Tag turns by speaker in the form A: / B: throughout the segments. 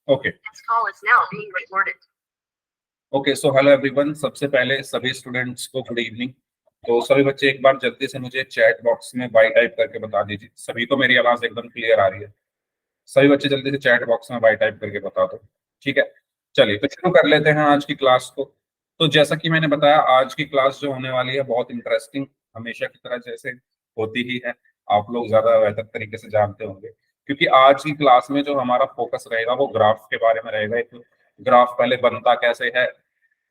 A: Okay okay, so hello everyone. सबसे पहले सभी स्टूडेंट्स को गुड इवनिंग। तो सभी बच्चे एक बार जल्दी से मुझे चैट बॉक्स में बाय टाइप करके बता दीजिए। सभी को मेरी आवाज एकदम क्लियर आ रही है? सभी बच्चे जल्दी से चैट बॉक्स में बाय टाइप करके बता दो। ठीक है, चलिए तो शुरू कर लेते हैं आज की क्लास को। तो जैसा कि मैंने बताया, आज की क्लास जो होने वाली है बहुत इंटरेस्टिंग, हमेशा की तरह जैसे होती ही है। आप लोग ज्यादा बेहतर तरीके से जानते होंगे, क्योंकि आज की क्लास में जो हमारा फोकस रहेगा वो ग्राफ के बारे में रहेगा। एक ग्राफ पहले बनता कैसे है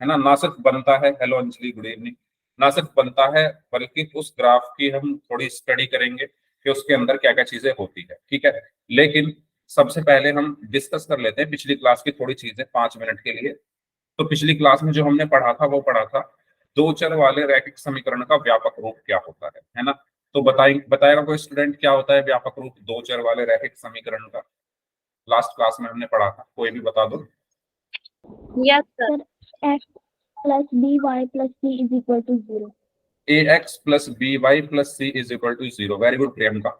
A: ना। ना सिर्फ बनता है, हेलो अंजलि गुड इवनिंग, ना सिर्फ बनता है बल्कि उस ग्राफ की हम थोड़ी स्टडी करेंगे कि उसके अंदर क्या क्या चीजें होती है। ठीक है, लेकिन सबसे पहले हम डिस्कस कर लेते हैं पिछली क्लास की थोड़ी चीजें 5 मिनट के लिए। तो पिछली क्लास में जो हमने पढ़ा था वो पढ़ा था दो चर वाले रैखिक समीकरण का व्यापक रूप क्या होता है ना। तो बताएगा कोई स्टूडेंट क्या होता है व्यापक रूप दो चर वाले रैखिक समीकरण का? लास्ट क्लास में हमने पढ़ा था, कोई भी बता दो।
B: Yes sir, x plus by plus c is equal to 0.
A: ax plus B Y plus C is equal to 0। Very good Priyanka.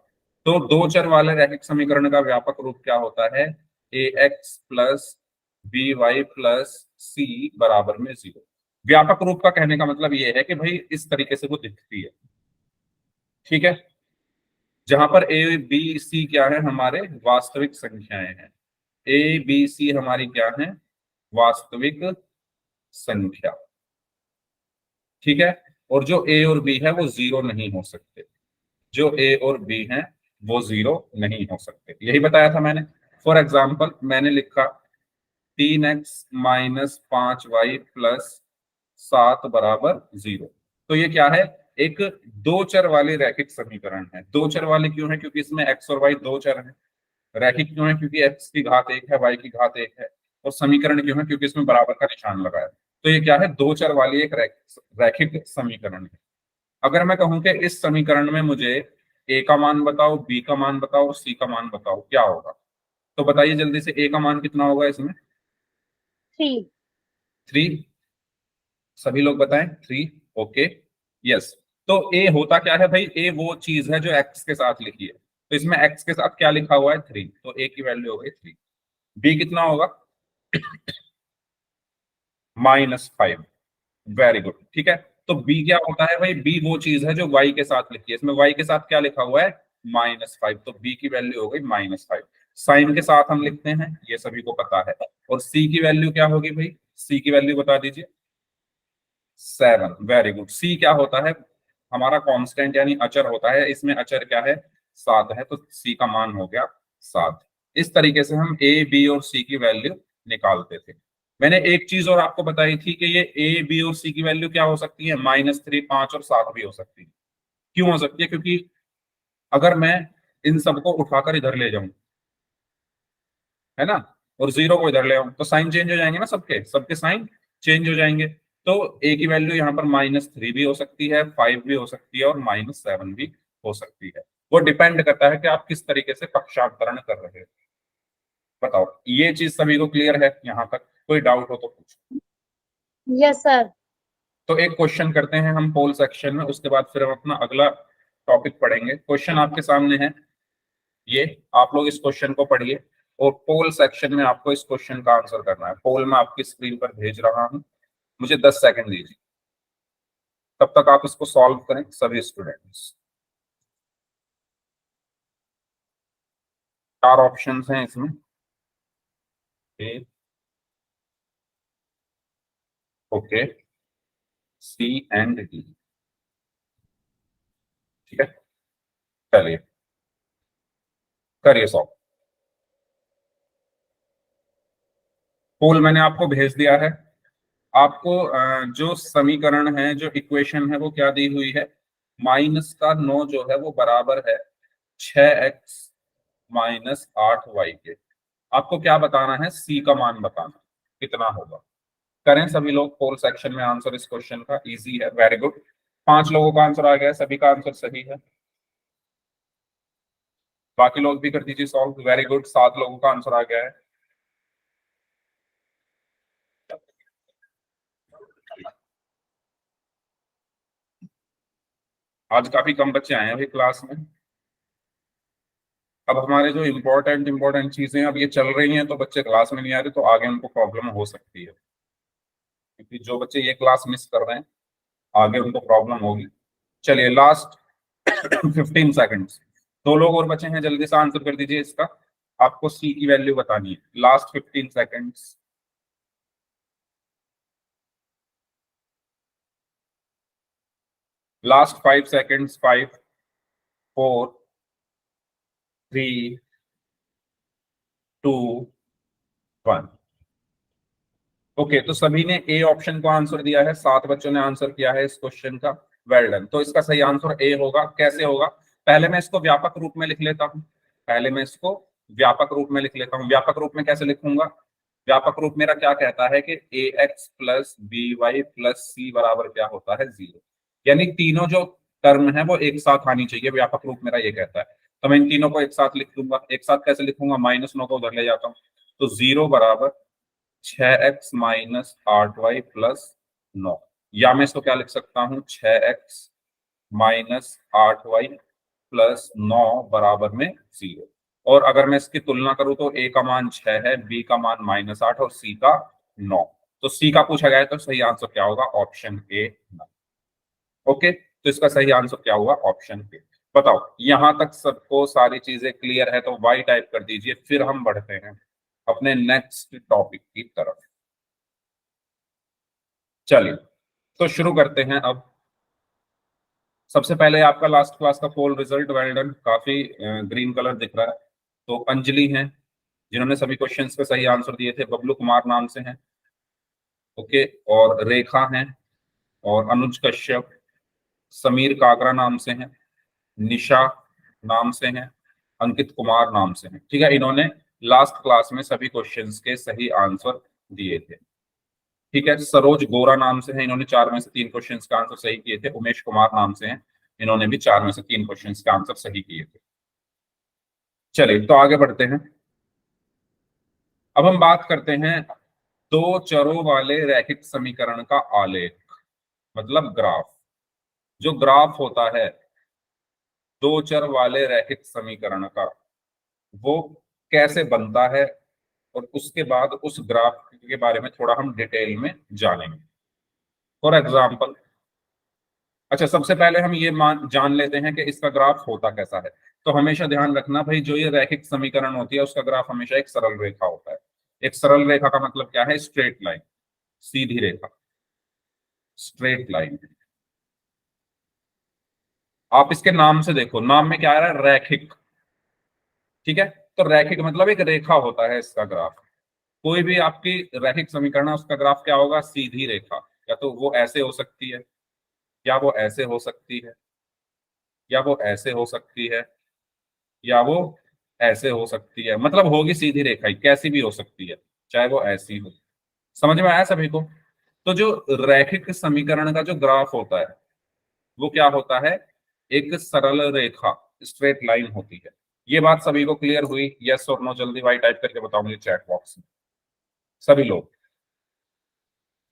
A: तो दो चर वाले रैखिक समीकरण का व्यापक रूप क्या होता है? ax plus B Y plus C बराबर में 0। व्यापक रूप का कहने का मतलब ये है कि भाई इस तरीके से वो दिखती है। ठीक है, जहां पर ए बी सी क्या है, हमारे वास्तविक संख्याएं हैं। ए बी सी हमारी क्या है? वास्तविक संख्या। ठीक है, और जो ए और बी है वो जीरो नहीं हो सकते। जो ए और बी हैं वो जीरो नहीं हो सकते, यही बताया था मैंने। फॉर एग्जाम्पल मैंने लिखा 3x-5y प्लस 7 बराबर 0। तो ये क्या है? एक दो चर वाली रैखिक समीकरण है। दो चर वाली क्यों है? क्योंकि इसमें x और y दो चर हैं। रैखिक क्यों है? क्योंकि x की घात 1 है, y की घात 1 है। और समीकरण क्यों है? क्योंकि इसमें बराबर का निशान लगा है। तो ये क्या है? दो चर वाली एक रैखिक समीकरण है। अगर मैं कहूं कि इस समीकरण में मुझे ए का मान बताओ, बी का मान बताओ और सी का मान बताओ, क्या होगा? तो बताइए जल्दी से, ए का मान कितना होगा इसमें?
B: 3.
A: 3। सभी लोग बताएं 3। Okay, yes. तो ए होता क्या है भाई? ए वो चीज है जो एक्स के साथ लिखी है। तो इसमें एक्स के साथ क्या लिखा हुआ है? 3। तो ए की वैल्यू हो गई 3। बी कितना होगा? -5। वेरी गुड, ठीक है। तो बी क्या होता है भाई? बी वो चीज है जो वाई के साथ लिखी है। इसमें वाई के साथ क्या लिखा हुआ है? -5। तो बी की वैल्यू हो गई -5। साइन के साथ हम लिखते हैं, ये सभी को पता है। और सी की वैल्यू क्या होगी भाई? सी की वैल्यू बता दीजिए। 7। Very good. सी क्या होता है? हमारा कांस्टेंट यानी अचर होता है। इसमें अचर क्या है? 7 है, तो सी का मान हो गया 7। इस तरीके से हम ए बी और सी की वैल्यू निकालते थे। मैंने एक चीज और आपको बताई थी कि ये ए बी और सी की वैल्यू क्या हो सकती है? -3, 5 और 7 भी हो सकती है। क्यों हो सकती है? क्योंकि अगर मैं इन सबको उठाकर इधर ले जाऊं, है ना, और जीरो को इधर ले आऊं, तो साइन चेंज हो जाएंगे ना, सबके सबके साइन चेंज हो जाएंगे। तो ए की वैल्यू यहाँ पर -3 भी हो सकती है, 5 भी हो सकती है और -7 भी हो सकती है। वो डिपेंड करता है कि आप किस तरीके से कक्षांतरण कर रहे हैं। बताओ, ये चीज सभी को क्लियर है यहाँ तक? कोई डाउट हो तो पूछो।
B: Yes sir.
A: तो एक क्वेश्चन करते हैं हम पोल सेक्शन में, उसके बाद फिर हम अपना अगला टॉपिक पढ़ेंगे। क्वेश्चन आपके सामने है ये, आप लोग इस क्वेश्चन को पढ़िए और पोल सेक्शन में आपको इस क्वेश्चन का आंसर करना है। पोल मैं आपकी स्क्रीन पर भेज रहा हूं, मुझे 10 सेकंड दीजिए, तब तक आप इसको सॉल्व करें सभी स्टूडेंट्स। 4 ऑप्शंस हैं इसमें। ए, ओके, सी एंड डी। ठीक है, चलिए करिए सॉल्व। पोल मैंने आपको भेज दिया है। आपको जो समीकरण है, जो इक्वेशन है वो क्या दी हुई है? -9 जो है वो बराबर है 6x -8y के। आपको क्या बताना है? सी का मान बताना, कितना होगा। करें सभी लोग पोल सेक्शन में आंसर इस क्वेश्चन का। इजी है, वेरी गुड। 5 लोगों का आंसर आ गया है, सभी का आंसर सही है। बाकी लोग भी कर दीजिए सॉल्व। वेरी गुड, 7 लोगों का आंसर आ गया है। आज काफी कम बच्चे आए हैं अभी क्लास में। अब हमारे जो इम्पोर्टेंट चीजें अब ये चल रही हैं तो बच्चे क्लास में नहीं आ रहे, तो आगे उनको प्रॉब्लम हो सकती है, क्योंकि जो बच्चे ये क्लास मिस कर रहे हैं आगे उनको प्रॉब्लम होगी। चलिए लास्ट 15 सेकेंड्स, दो लोग और बचे हैं, जल्दी से आंसर कर दीजिए इसका। आपको सी की वैल्यू बतानी है, last 15 seconds. Last 5 seconds, 5, 4, 3, 2, 1। Okay, तो सभी ने ए ऑप्शन को आंसर दिया है, 7 बच्चों ने आंसर किया है इस क्वेश्चन का। Well done. तो इसका सही आंसर ए होगा। कैसे होगा? पहले मैं इसको व्यापक रूप में लिख लेता हूं। पहले मैं इसको व्यापक रूप में लिख लेता हूं। व्यापक रूप में कैसे लिखूंगा? व्यापक रूप मेरा क्या कहता है कि A X plus B Y plus C बराबर क्या होता है? 0। यानी तीनों जो टर्म है वो एक साथ आनी चाहिए, व्यापक रूप मेरा ये कहता है। तो मैं इन तीनों को एक साथ लिख दूंगा। एक साथ कैसे लिखूंगा? -9 को उधर ले जाता हूँ, तो 0 बराबर 6x माइनस 8y प्लस 9। या मैं इसको क्या लिख सकता हूँ? 6x माइनस 8y प्लस 9 बराबर में 0। और अगर मैं इसकी तुलना करूं तो a का मान 6 है, b का मान -8 और c का 9। तो c का पूछा गया है तो सही आंसर क्या होगा? Option A. ओके, तो इसका सही आंसर क्या हुआ? Option A. बताओ, यहां तक सबको सारी चीजें क्लियर है तो वाई टाइप कर दीजिए, फिर हम बढ़ते हैं अपने नेक्स्ट टॉपिक की तरफ। चलिए, तो शुरू करते हैं अब। सबसे पहले आपका लास्ट क्लास का पोल रिजल्ट, वेल डन। काफी ग्रीन कलर दिख रहा है। तो अंजलि हैं जिन्होंने सभी क्वेश्चंस के सही आंसर दिए थे, बबलू कुमार नाम से हैं। ओके, और रेखा हैं, और अनुज कश्यप, समीर कागरा नाम से हैं, निशा नाम से हैं, अंकित कुमार नाम से हैं। ठीक है, इन्होंने लास्ट क्लास में सभी क्वेश्चंस के सही आंसर दिए थे। ठीक है, सरोज गोरा नाम से है, इन्होंने 4 में से 3 क्वेश्चंस का आंसर सही किए थे। उमेश कुमार नाम से हैं, इन्होंने भी 4 में से 3 क्वेश्चंस का आंसर सही किए थे। चलिए, तो आगे बढ़ते हैं। अब हम बात करते हैं दो चरों वाले रैखिक समीकरण का आलेख, मतलब ग्राफ। जो ग्राफ होता है दो चर वाले रैखिक समीकरण का, वो कैसे बनता है, और उसके बाद उस ग्राफ के बारे में थोड़ा हम डिटेल में जानेंगे। फॉर एग्जाम्पल, अच्छा, सबसे पहले हम ये जान लेते हैं कि इसका ग्राफ होता कैसा है। तो हमेशा ध्यान रखना भाई, जो ये रैखिक समीकरण होती है उसका ग्राफ हमेशा एक सरल रेखा होता है। एक सरल रेखा का मतलब क्या है? स्ट्रेट लाइन, सीधी रेखा, स्ट्रेट लाइन। आप इसके नाम से देखो, नाम में क्या आ रहा है? रैखिक। ठीक है, तो रैखिक मतलब एक रेखा होता है इसका ग्राफ। कोई भी आपकी रैखिक समीकरण है उसका ग्राफ क्या होगा? सीधी रेखा। या तो वो ऐसे हो सकती है, या वो ऐसे हो सकती है, या वो ऐसे हो सकती है, या वो ऐसे हो सकती है। मतलब होगी सीधी रेखा ही, कैसी भी हो सकती है, चाहे वो ऐसी हो। समझ में आया सभी को? तो जो रैखिक समीकरण का जो ग्राफ होता है वो क्या होता है? एक सरल रेखा, स्ट्रेट लाइन होती है। ये बात सभी को क्लियर हुई? यस और नो जल्दी भाई टाइप करके बताओ मुझे चैट बॉक्स में, सभी लोग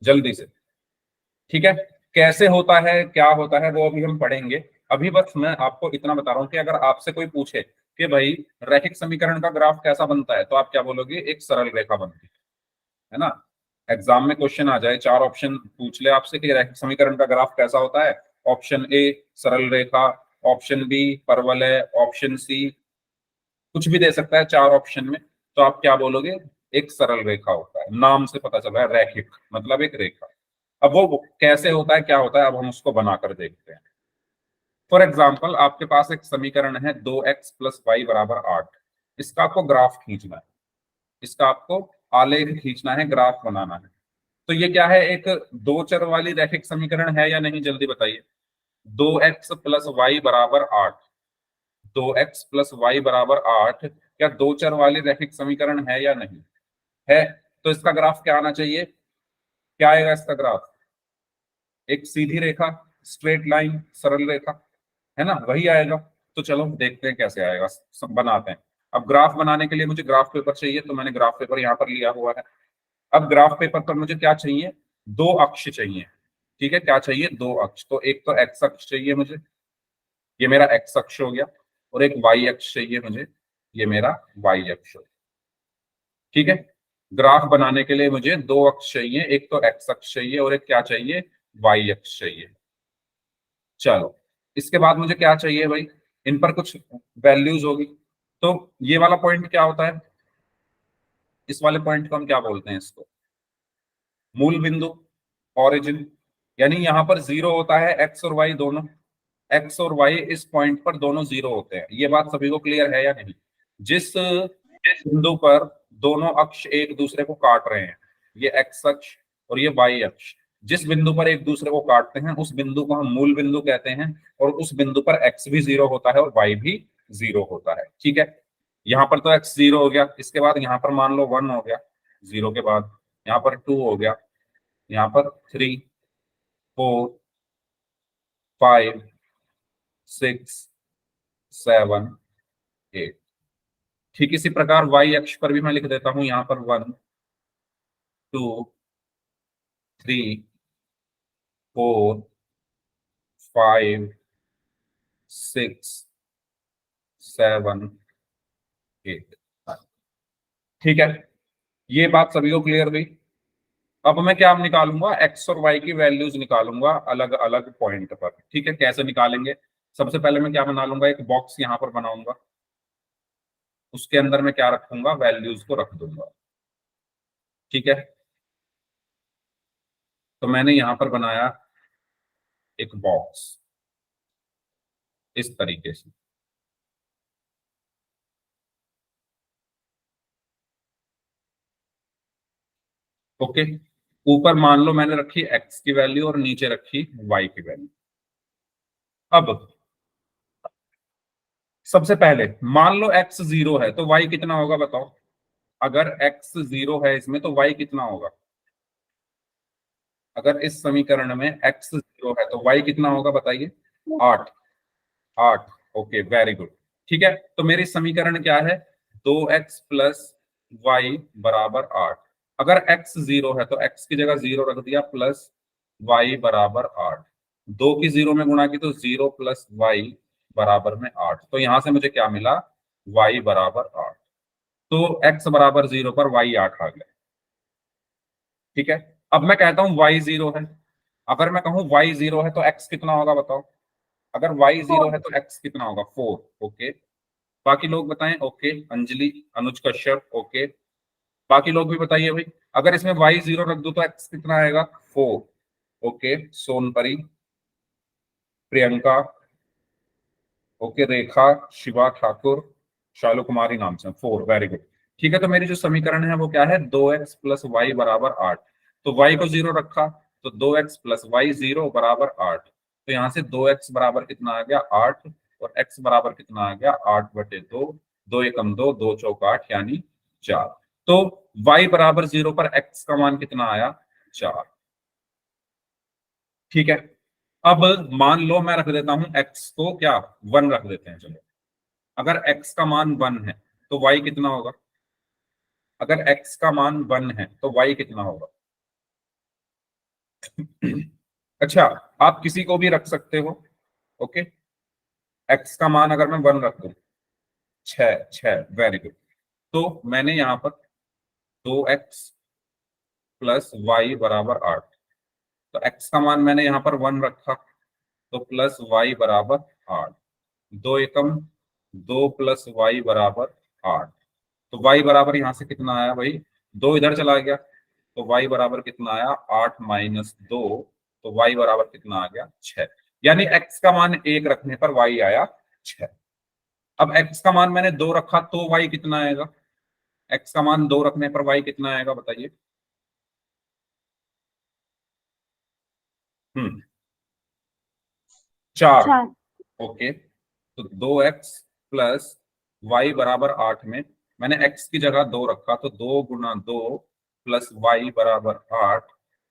A: जल्दी से। ठीक है, कैसे होता है, क्या होता है, वो अभी हम पढ़ेंगे। अभी बस मैं आपको इतना बता रहा हूं कि अगर आपसे कोई पूछे कि भाई रैखिक समीकरण का ग्राफ कैसा बनता है, तो आप क्या बोलोगे? एक सरल रेखा बनती है ना। एग्जाम में क्वेश्चन आ जाए, 4 ऑप्शन पूछ ले आपसे कि रैखिक समीकरण का ग्राफ कैसा होता है। ऑप्शन ए सरल रेखा, ऑप्शन बी परवलय, ऑप्शन सी कुछ भी दे सकता है 4 ऑप्शन में। तो आप क्या बोलोगे? एक सरल रेखा होता है। नाम से पता चल रहा है, रैखिक मतलब एक रेखा। अब वो कैसे होता है, क्या होता है, अब हम उसको बनाकर देखते हैं। फॉर एग्जाम्पल, आपके पास एक समीकरण है 2x प्लस वाई बराबर 8। इसका आपको ग्राफ खींचना है, इसका आपको आलेख खींचना है, ग्राफ बनाना है। तो ये क्या है? एक दो चर वाली रैखिक समीकरण है या नहीं? जल्दी बताइए। 2x प्लस वाई बराबर 8, 2x प्लस वाई बराबर 8 क्या दो चर वाली रैखिक समीकरण है या नहीं? है। तो इसका ग्राफ क्या आना चाहिए? क्या आएगा इसका ग्राफ? एक सीधी रेखा, स्ट्रेट लाइन, सरल रेखा, है ना, वही आएगा। तो चलो देखते हैं कैसे आएगा, सब बनाते हैं। अब ग्राफ बनाने के लिए मुझे ग्राफ पेपर चाहिए, तो मैंने ग्राफ पेपर यहाँ पर लिया हुआ है। अब ग्राफ पेपर पर मुझे क्या चाहिए? 2 अक्ष चाहिए। ठीक है, क्या चाहिए? 2 अक्ष। तो एक तो एक्स अक्ष चाहिए मुझे, ये मेरा एक्स अक्ष हो गया, और एक वाई अक्ष चाहिए मुझे, ये मेरा वाई अक्ष हो। ठीक है, ग्राफ बनाने के लिए मुझे दो अक्ष चाहिए, एक तो एक्स अक्ष चाहिए और एक क्या चाहिए, वाई अक्ष चाहिए। चलो, इसके बाद मुझे क्या चाहिए भाई, इन पर कुछ वैल्यूज होगी। तो ये वाला पॉइंट क्या होता है, इस वाले पॉइंट को हम क्या बोलते हैं, इसको मूल बिंदु, ओरिजिन। यानी यहां पर जीरो होता है एक्स और वाई दोनों, एक्स और वाई इस पॉइंट पर दोनों जीरो होते हैं। ये बात सभी को क्लियर है या नहीं? जिस बिंदु पर दोनों अक्ष एक दूसरे को काट रहे हैं, ये एक्स अक्ष और ये वाई अक्ष, जिस बिंदु पर एक दूसरे को काटते हैं उस बिंदु को हम मूल बिंदु कहते हैं। और उस बिंदु पर एक्स भी जीरो होता है और वाई भी जीरो होता है। ठीक है, यहाँ पर तो एक्स जीरो हो गया, इसके बाद यहाँ पर मान लो वन हो गया, जीरो के बाद यहाँ पर टू हो गया, यहाँ पर three, four, five, six, seven, eight. ठीक इसी प्रकार वाई अक्ष पर भी मैं लिख देता हूं, यहाँ पर one, two, three, four, five, six, seven, eight. ठीक है, ये बात सभी को क्लियर हुई। अब मैं क्या निकालूंगा, एक्स और वाई की वैल्यूज निकालूंगा अलग अलग पॉइंट पर। ठीक है, कैसे निकालेंगे, सबसे पहले मैं क्या बना लूंगा, एक बॉक्स यहां पर बनाऊंगा, उसके अंदर मैं क्या रखूंगा, वैल्यूज को रख दूंगा। ठीक है, तो मैंने यहां पर बनाया एक बॉक्स इस तरीके से। ओके, ऊपर मान लो मैंने रखी एक्स की वैल्यू और नीचे रखी वाई की वैल्यू। अब सबसे पहले मान लो एक्स जीरो है तो वाई कितना होगा बताओ। अगर एक्स जीरो है इसमें तो वाई कितना होगा, अगर इस समीकरण में एक्स जीरो है तो वाई कितना होगा बताइए, 8। 8, ओके वेरी गुड। ठीक है, तो मेरी समीकरण क्या है, 2x प्लस वाई बराबर 8। अगर x जीरो है तो x की जगह जीरो रख दिया, प्लस y बराबर 8। दो की जीरो में गुणा की तो जीरो प्लस y बराबर में 8। तो यहां से मुझे क्या मिला, y बराबर 8। तो x बराबर जीरो पर y 8 आ गया। ठीक है, अब मैं कहता हूं y जीरो है, अगर मैं कहूं y जीरो है तो x कितना होगा बताओ। अगर y जीरो है तो x कितना होगा, 4। ओके, बाकी लोग बताएं। ओके, अंजलि, अनुज कश्यप, ओके, बाकी लोग भी बताइए भाई। अगर इसमें y जीरो रख दो तो x कितना आएगा, 4। ओके, सोनपरी, प्रियंका, ओके, रेखा, शिवा ठाकुर, शालू कुमारी नाम से 4, वेरी गुड। ठीक है, तो मेरी जो समीकरण है वो क्या है, 2x प्लस वाई बराबर 8। तो y को जीरो रखा तो 2x प्लस वाई जीरो बराबर 8। तो यहां से 2x बराबर कितना आ गया, 8, और x बराबर कितना आ गया, 8/2। 2 एकम 2, 2 चौक 8 यानी 4। तो y बराबर जीरो पर x का मान कितना आया, 4। ठीक है, अब मान लो मैं रख देता हूं x को क्या, 1 रख देते हैं चलो। अगर x का मान 1 है तो y कितना होगा, अगर x का मान 1 है तो y कितना होगा। अच्छा, आप किसी को भी रख सकते हो। ओके, x का मान अगर मैं 1 रख दूं, 6, 6, वेरी गुड। तो मैंने यहां पर 2x प्लस वाई बराबर 8। तो x का मान मैंने यहां पर 1 रखा तो प्लस y बराबर 8। 2 एकम 2 प्लस वाई बराबर 8। तो y बराबर यहां से कितना आया भाई, 2 इधर चला गया तो y बराबर कितना आया, 8 - 2। तो y बराबर कितना आ गया, 6। यानी x का मान 1 रखने पर y आया 6। अब x का मान मैंने 2 रखा तो y कितना आएगा, x का मान 2 रखने पर y कितना आएगा बताइए। हम्म, 4।
B: 4।
A: ओके, तो 2x प्लस वाई बराबर 8 में मैंने x की जगह 2 रखा तो 2 × 2 प्लस वाई बराबर 8।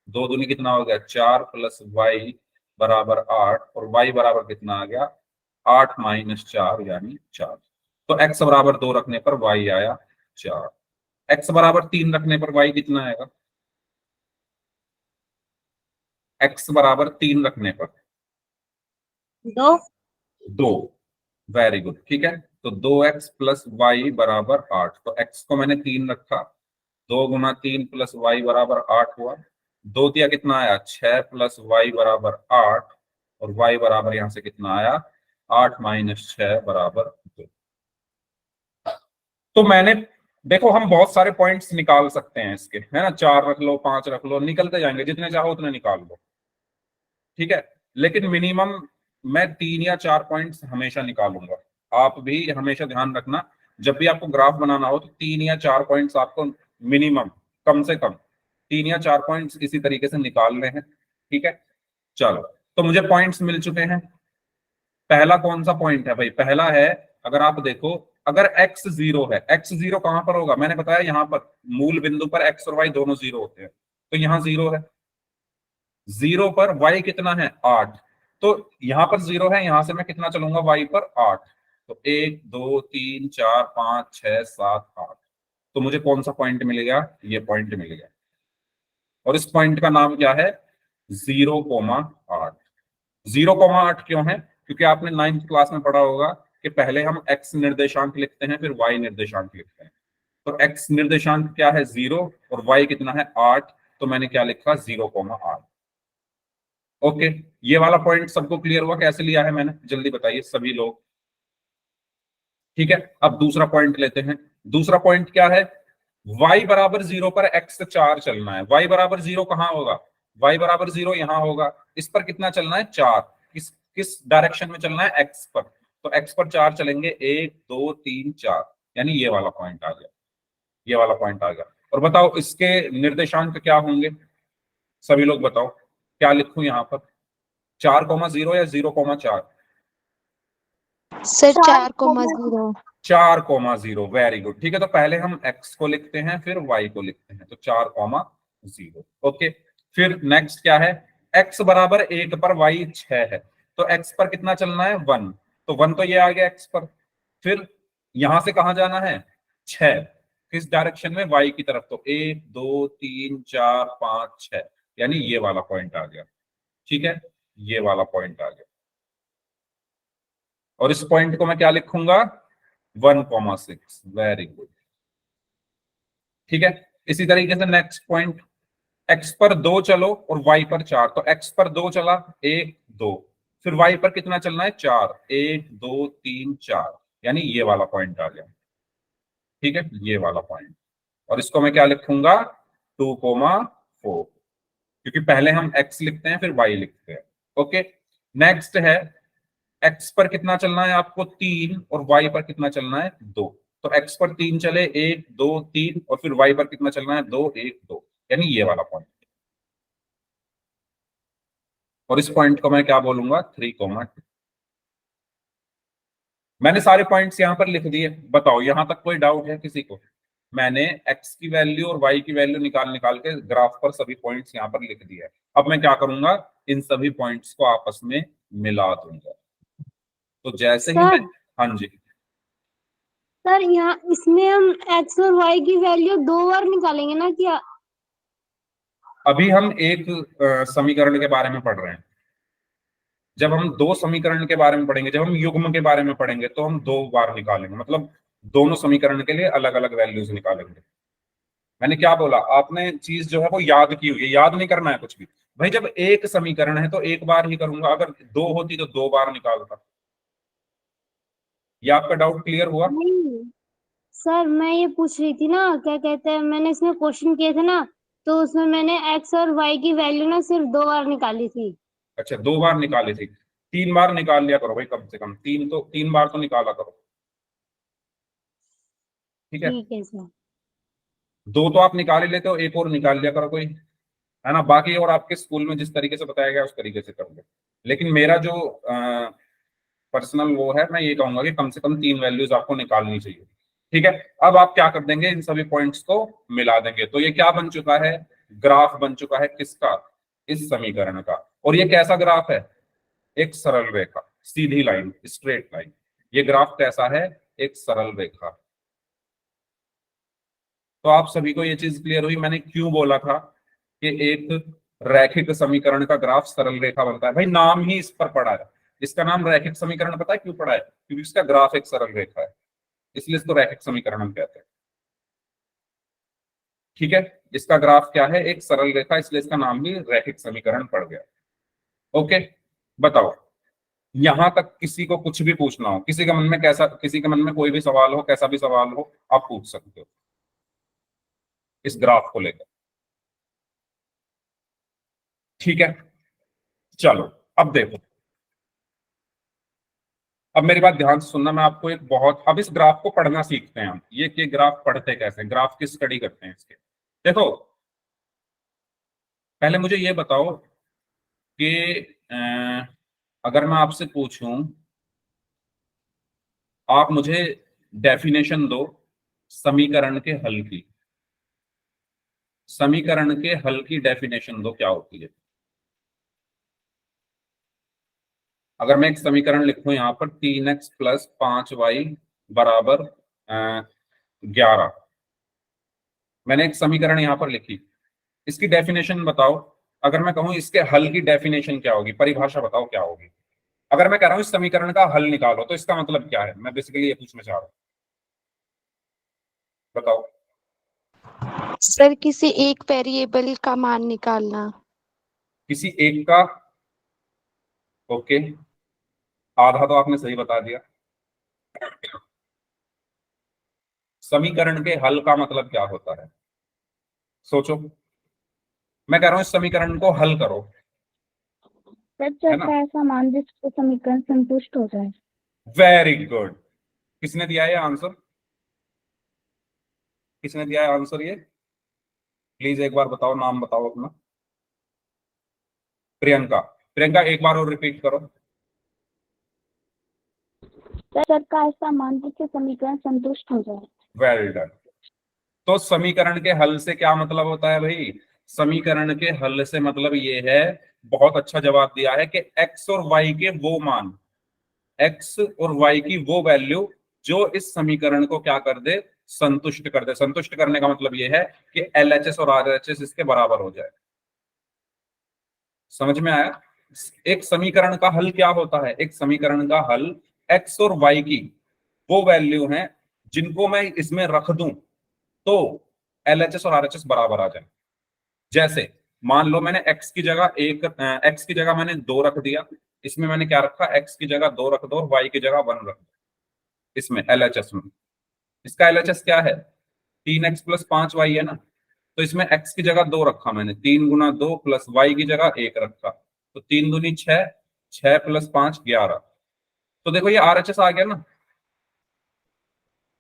A: 2 दूनी कितना हो गया, 4 प्लस वाई बराबर 8, और y बराबर कितना आ गया, 8 - 4 यानी 4। तो x बराबर 2 रखने पर y आया 4। x बराबर 3 रखने पर y कितना आएगा, x बराबर 3 रखने पर
B: 2।
A: 2, वेरी गुड। ठीक है, तो 2x प्लस वाई बराबर 8। तो x को मैंने 3 रखा, 2 गुना 3 प्लस वाई बराबर 8 हुआ। 2 तिया कितना आया, 6 प्लस वाई बराबर 8, और y बराबर यहां से कितना आया, 8 माइनस 6 बराबर 2। तो मैंने, देखो हम बहुत सारे पॉइंट्स निकाल सकते हैं इसके, है ना, 4 रख लो, 5 रख लो, निकलते जाएंगे, जितने चाहो उतने निकाल लो, ठीक है। लेकिन मिनिमम मैं 3 या 4 पॉइंट्स हमेशा निकालूंगा। आप भी हमेशा ध्यान रखना, जब भी आपको ग्राफ बनाना हो तो 3 या 4 पॉइंट्स आपको मिनिमम, कम से कम 3 या 4 पॉइंट्स इसी तरीके से निकालने हैं, ठीक है। चलो, तो मुझे पॉइंट्स मिल चुके हैं। पहला कौन सा पॉइंट है भाई, पहला है, अगर आप देखो, अगर x 0 है, x 0 कहां पर होगा, मैंने बताया यहां पर मूल बिंदु पर x और y दोनों 0 होते हैं, तो यहां 0 है। 0 पर y कितना है, 8। तो यहां पर 0 है, यहां से मैं कितना चलूंगा y पर, 8। तो 1 2 3 4 5 6 7 8। तो मुझे कौन सा पॉइंट मिलेगा, ये पॉइंट मिलेगा। और इस पॉइंट का नाम क्या है, 0,8। 0,8 क्यों है, क्योंकि आपने 9th क्लास में पढ़ा होगा कि पहले हम x निर्देशांक लिखते हैं, फिर y निर्देशांक लिखते हैं। तो x निर्देशांक क्या है, 0, और y कितना है, 8। तो मैंने क्या लिखा, 0,8। ओके, ये वाला पॉइंट सबको क्लियर हुआ, कैसे लिया है मैंने, जल्दी बताइए सभी लोग। ठीक है, अब दूसरा पॉइंट लेते हैं। दूसरा पॉइंट क्या है, y बराबर 0 पर x 4 चलना है। y बराबर 0 कहां होगा, y बराबर 0 यहां होगा। इस पर कितना चलना है, 4। किस किस डायरेक्शन में चलना है, x पर। तो x पर 4 चलेंगे, 1 2 3 4, यानी ये वाला पॉइंट आ गया, ये वाला पॉइंट आ गया। और बताओ इसके निर्देशांक क्या होंगे, सभी लोग बताओ, क्या लिखूं यहां पर, 4,0 या 0,4?
C: सर
B: 4,
C: 4,0।
A: 4,0, वेरी गुड, ठीक है। तो पहले हम x को लिखते हैं, फिर y को लिखते हैं, तो 4,0। ओके, फिर नेक्स्ट क्या है, x बराबर 1 पर y 6 है, तो x पर कितना चलना है, 1। तो 1 तो ये आ गया x पर। फिर यहां से कहां जाना है, 6, किस डायरेक्शन में, y की तरफ। तो 1 2 3 4 5 6, यानी ये वाला पॉइंट आ गया, ठीक है, ये वाला पॉइंट आ गया। और इस पॉइंट को मैं क्या लिखूंगा, 1,6, वेरी गुड, ठीक है। इसी तरीके से नेक्स्ट पॉइंट, x पर 2 चलो और y पर 4। तो x पर 2 चला, 1 2, फिर y पर कितना चलना है, 4, 1 2 3 4, यानी ये वाला पॉइंट आ गया, ठीक है, ये वाला पॉइंट। और इसको मैं क्या लिखूंगा, 2,4, क्योंकि पहले हम x लिखते हैं, फिर y लिखते हैं। ओके, नेक्स्ट है, x पर कितना चलना है आपको, 3, और y पर कितना चलना है, 2। तो x पर 3 चले, 1 2 3, और फिर y पर कितना चलना है, 2 1 2, यानी ये वाला पॉइंट। और इस पॉइंट को मैं क्या बोलूंगा, 3,2। मैंने सारे पॉइंट्स यहां पर लिख दिए, बताओ यहां तक कोई डाउट है किसी को। मैंने x की वैल्यू और y की वैल्यू निकाल निकाल के ग्राफ पर सभी पॉइंट्स यहां पर लिख दिया है। अब मैं क्या करूंगा, इन सभी पॉइंट्स को आपस में मिला दूंगा। तो जैसे ही मैं,
B: सर
A: हाँ जी,
B: सर यहाँ इसमें हम x और y की वैल्यू 2 बार निकालेंगे ना क्या?
A: अभी हम एक समीकरण के बारे में पढ़ रहे हैं। जब हम दो समीकरण के बारे में पढ़ेंगे, जब हम युग्म के बारे में पढ़ेंगे, तो हम 2 बार निकालेंगे, मतलब दोनों समीकरण के लिए अलग अलग वैल्यूज निकालेंगे। मैंने क्या बोला, आपने चीज जो है वो याद की हुई है, याद नहीं करना है कुछ भी। भाई जब एक समीकरण है तो एक बार ही करूंगा, अगर 2 होती तो 2 बार निकालता। ये आपका डाउट क्लियर हुआ?
B: नहीं सर, मैं ये पूछ रही थी ना, क्या कहते हैं, मैंने इसमें क्वेश्चन किए थे ना, तो उसमें मैंने x और y की वैल्यू ना सिर्फ 2 बार निकाली थी।
A: अच्छा, 2 बार निकाली थी, 3 बार निकाल लिया करो भाई, कम से कम 3 बार तो निकाला करो, ठीक है।
B: ठीक है सर।
A: 2 तो आप निकाल ही लेते हो, एक और निकाल लिया करो कोई, है ना। बाकी और आपके स्कूल में जिस तरीके से बताया गया उस तरीके से कर लो। लेकिन मेरा जो पर्सनल वो है, मैं ये कहूंगा कि कम से कम 3 वैल्यूज आपको निकालनी चाहिए, ठीक है। अब आप क्या कर देंगे, इन सभी पॉइंट्स को मिला देंगे, तो ये क्या बन चुका है, ग्राफ बन चुका है, किसका, इस समीकरण का। और ये कैसा ग्राफ है, एक सरल रेखा, सीधी लाइन, स्ट्रेट लाइन। ये ग्राफ कैसा है, एक सरल रेखा। तो आप सभी को ये चीज क्लियर हुई, मैंने क्यों बोला था कि एक रैखिक समीकरण का ग्राफ सरल रेखा बनता है। भाई नाम ही इस पर पड़ा है, इसका नाम रैखिक समीकरण पता है क्यों पड़ा है? क्योंकि इसका ग्राफ एक सरल रेखा है, इसलिए इसको रैखिक समीकरण हम कहते हैं। ठीक है, इसका ग्राफ क्या है? एक सरल रेखा, इसलिए इसका नाम भी रैखिक समीकरण पड़ गया। ओके, बताओ, यहां तक किसी को कुछ भी पूछना हो, किसी के मन में कैसा, किसी के मन में कोई भी सवाल हो, कैसा भी सवाल हो, आप पूछ सकते हो इस ग्राफ को लेकर। ठीक है, चलो अब देखो, अब मेरी बात ध्यान से सुनना, मैं आपको एक बहुत, अब इस ग्राफ को पढ़ना सीखते हैं हम, ये कि ग्राफ पढ़ते कैसे, ग्राफ की स्टडी करते हैं इसके। देखो, पहले मुझे ये बताओ कि अगर मैं आपसे पूछूं, आप मुझे डेफिनेशन दो समीकरण के हल की, समीकरण के हल की डेफिनेशन दो, क्या होती है? अगर मैं एक समीकरण लिखूं यहां पर 3x + 5y बराबर 11, मैंने एक समीकरण यहां पर लिखी, इसकी डेफिनेशन बताओ। अगर मैं कहूं इसके हल की डेफिनेशन क्या होगी, परिभाषा बताओ क्या होगी? अगर मैं कह रहा हूं इस समीकरण का हल निकालो, तो इसका मतलब क्या है? मैं बेसिकली ये पूछना चाह रहा हूं, बताओ।
C: सर किसी एक वेरिएबल का मान निकालना।
A: किसी एक का, ओके, आधा तो आपने सही बता दिया। समीकरण के हल का मतलब क्या होता है? सोचो, मैं कह रहा हूं इस समीकरण को हल करो, है ना?
B: ऐसा मान जिससे समीकरण संतुष्ट हो जाए।
A: Very good. किसने दिया है आंसर? किसने दिया है आंसर ये? प्लीज एक बार बताओ, नाम बताओ अपना। प्रियंका। प्रियंका एक बार और रिपीट करो।
B: सर का ऐसा मान जिससे समीकरण संतुष्ट हो जाए।
A: Very done. तो समीकरण के हल से क्या मतलब होता है भाई? समीकरण के हल से मतलब ये है, बहुत अच्छा जवाब दिया है, कि एक्स और वाई के वो मान, एक्स और वाई की वो वैल्यू जो इस समीकरण को क्या कर दे, संतुष्ट कर दे। संतुष्ट करने का मतलब ये है कि एलएचएस और आरएचएस इसके बराबर हो जाए। समझ में आया? एक समीकरण का हल क्या होता है? एक समीकरण का हल एक्स और वाई की वो वैल्यू है जिनको मैं इसमें रख दूं तो एलएचएस और आरएचएस बराबर आ जाए। जैसे मान लो मैंने x की जगह x की जगह मैंने 2 रख दिया, इसमें मैंने क्या रखा, x की जगह 2 रख दो और y की जगह 1 रख दो, इसमें एलएचएस में। इसका एलएचएस क्या है? 3x + 5y है ना, तो इसमें x की जगह 2 रखा मैंने, 3 × 2 प्लस y की जगह 1 रखा, तो 3 दूनी 6, 6 + 5 11। तो देखो ये आरएचएस आ गया ना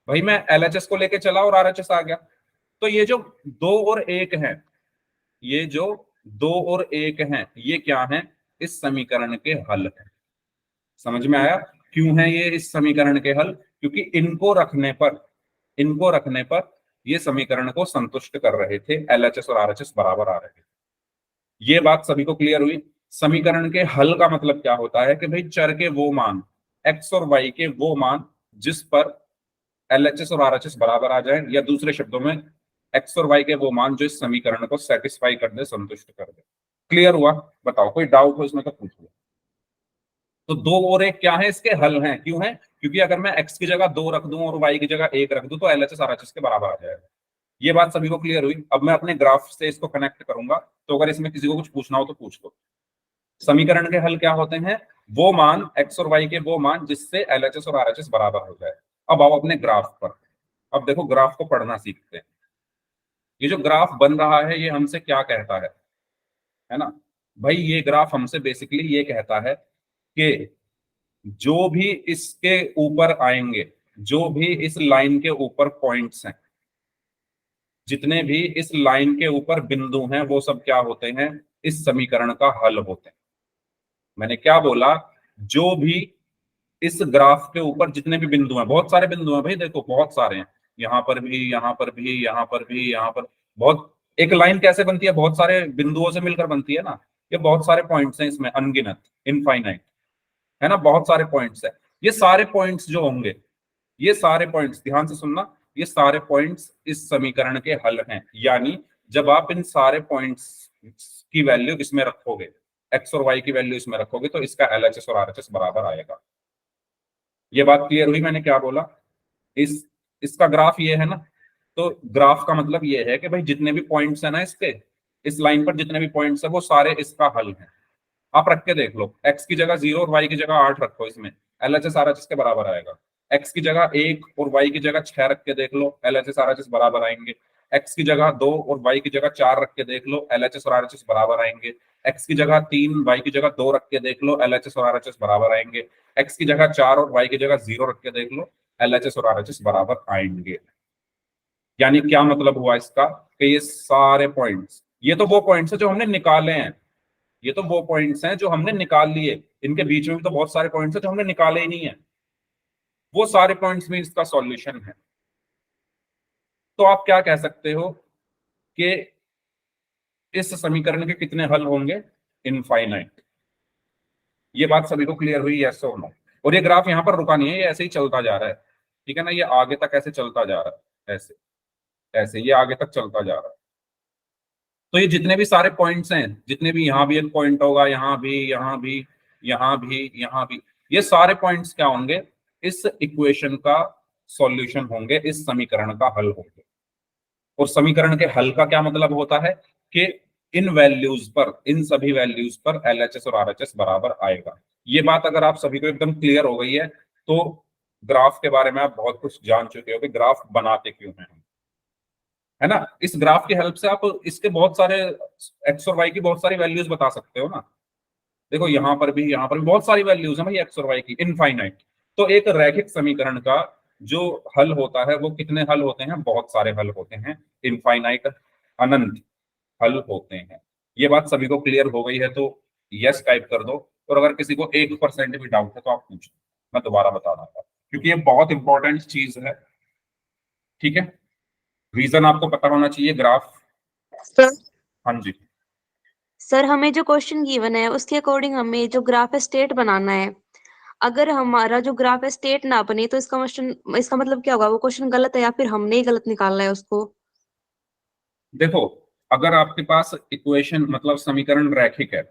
A: भाई, मैं एलएचएस को लेके चला और आरएचएस आ गया। तो ये जो 2 और 1 है, ये जो 2 और 1 हैं, ये क्या है? इस समीकरण के हल है। समझ में आया क्यों है ये इस समीकरण के हल? क्योंकि इनको रखने पर, इनको रखने पर ये समीकरण को संतुष्ट कर रहे थे, एलएचएस और आरएचएस बराबर आ रहे थे। ये बात सभी को क्लियर हुई? समीकरण के हल का मतलब क्या होता है कि भाई चर के वो मान, एक्स और वाई के वो मान जिस पर एलएचएस और आरएचएस बराबर आ जाए, या दूसरे शब्दों में एक्स और वाई के वो मान जो इस समीकरण को सेटिस्फाई कर दे, संतुष्ट कर दे। क्लियर हुआ? बताओ, कोई डाउट हो इसमें तो पूछ लो। तो 2 और 1 क्या है? इसके हल हैं। क्यों है? क्योंकि अगर मैं x की जगह 2 रख दूं और y की जगह 1 रख दूं तो एलएचएस आरएचएस के बराबर आ जाएगा। ये बात सभी को क्लियर हुई? अब मैं अपने ग्राफ से इसको कनेक्ट करूंगा, तो अगर इसमें किसी को कुछ पूछना हो तो पूछ लो। समीकरण के हल क्या होते हैं? वो मान, एक्स और वाई के वो मान जिससे एलएचएस और आरएचएस बराबर हो जाए। अब आओ अपने ग्राफ पर। अब देखो, ग्राफ को पढ़ना सीखते हैं। ये जो ग्राफ बन रहा है ये हमसे क्या कहता है ना भाई? ये ग्राफ हमसे बेसिकली ये कहता है कि जो भी इसके ऊपर आएंगे, जो भी इस लाइन के ऊपर पॉइंट्स हैं, जितने भी इस लाइन के ऊपर बिंदु हैं, वो सब क्या होते हैं? इस समीकरण का हल होते हैं। मैंने क्या बोला? जो भी इस ग्राफ के ऊपर जितने भी बिंदु हैं, बहुत सारे बिंदु हैं भाई, देखो बहुत सारे हैं, यहां पर भी, यहां पर भी, यहां पर भी, यहां पर, बहुत। एक लाइन कैसे बनती है? बहुत सारे बिंदुओं से मिलकर बनती है ना। ये बहुत सारे पॉइंट्स हैं इसमें, अनगिनत, इनफाइनाइट, है ना, बहुत सारे पॉइंट्स है। ये सारे पॉइंट्स जो होंगे, ये सारे पॉइंट्स ध्यान से सुनना, ये सारे पॉइंट्स इस समीकरण के हल हैं। यानी जब आप इन सारे पॉइंट्स की वैल्यू इसमें रखोगे, एक्स और वाई की वैल्यू इसमें रखोगे तो इसका एलएचएस और आरएचएस बराबर आएगा। ये बात क्लियर हुई मैंने क्या बोला? इसका ग्राफ ये है ना, तो ग्राफ का मतलब ये है कि भाई जितने भी पॉइंट्स है ना इसके, इस लाइन पर जितने भी पॉइंट्स है वो सारे इसका हल है। आप रख के देख लो, एक्स की जगह 0 और वाई की जगह 8 रखो, इसमें एलएचएस आरएचएस के बराबर आएगा। एक्स की जगह 1 और वाई की जगह 6 रख के देख लो, एलएचएस आरएचएस बराबर आएंगे। एक्स की जगह 2 और वाई की जगह 4 रख के देख लो, एलएचएस और आरएचएस बराबर आएंगे। एक्स की जगह 3 वाई की जगह 2 रख के देख लो, एलएचएस और आरएचएस बराबर आएंगे। एक्स की जगह 4 और वाई की जगह 0 रख के देख लो, एलएचएस और आरएचएस बराबर आएंगे। यानी क्या मतलब हुआ इसका कि ये सारे पॉइंट्स, ये तो वो पॉइंट्स है जो हमने निकाले हैं, ये तो वो पॉइंट्स हैं जो हमने निकाल लिए, इनके बीच में भी तो बहुत सारे पॉइंट्स हैं जो हमने निकाले ही नहीं है, वो सारे पॉइंट्स में इसका सॉल्यूशन है। तो आप क्या कह सकते हो कि इस समीकरण के कितने हल होंगे? इनफाइनाइट। ये बात सभी को क्लियर हुई? यस और नो? और ये ग्राफ यहां पर रुका नहीं है, ये ऐसे ही चलता जा रहा है, ठीक है ना, ये आगे तक ऐसे चलता जा रहा है, ऐसे ऐसे ये आगे तक चलता जा रहा है। तो ये जितने भी सारे पॉइंट्स हैं, जितने भी, यहां भी एक पॉइंट होगा, यहां भी, यहां भी, यहां भी, यहां भी, ये सारे पॉइंट्स क्या होंगे? इस इक्वेशन का सॉल्यूशन होंगे, इस समीकरण का हल होंगे। और समीकरण के हल का क्या मतलब होता है कि इन वैल्यूज पर, इन सभी वैल्यूज पर एलएचएस और आरएचएस बराबर आएगा। ये बात अगर आप सभी को एकदम क्लियर हो गई है तो ग्राफ के बारे में आप बहुत कुछ जान चुके हो कि ग्राफ बनाते क्यों हैं, है ना। इस ग्राफ की हेल्प से आप इसके बहुत सारे एक्स और वाई की बहुत सारी वैल्यूज बता सकते हो ना। देखो यहाँ पर भी बहुत सारी वैल्यूज है भाई एक्स और वाई की, इनफाइनाइट। तो एक रैखिक समीकरण का जो हल होता है वो कितने हल होते हैं? बहुत सारे हल होते हैं, इनफाइनाइट, अनंत हल होते हैं। ये बात सभी को क्लियर हो गई है तो यस टाइप कर दो, और अगर किसी को 1% भी डाउट है तो आप पूछो, मैं दोबारा बता दूंगा, क्योंकि ये बहुत इंपॉर्टेंट चीज है, ठीक है। रीजन आपको पता होना चाहिए। ग्राफ,
C: सर
A: हाँ जी,
C: सर हमें जो क्वेश्चन गिवन है उसके अकॉर्डिंग हमें जो ग्राफ है स्टेट बनाना है। अगर हमारा जो ग्राफ है स्टेट ना बने तो इसका मतलब क्या होगा? वो क्वेश्चन गलत है या फिर हमने ही गलत निकालना है उसको?
A: देखो अगर आपके पास इक्वेशन मतलब समीकरण रैखिक है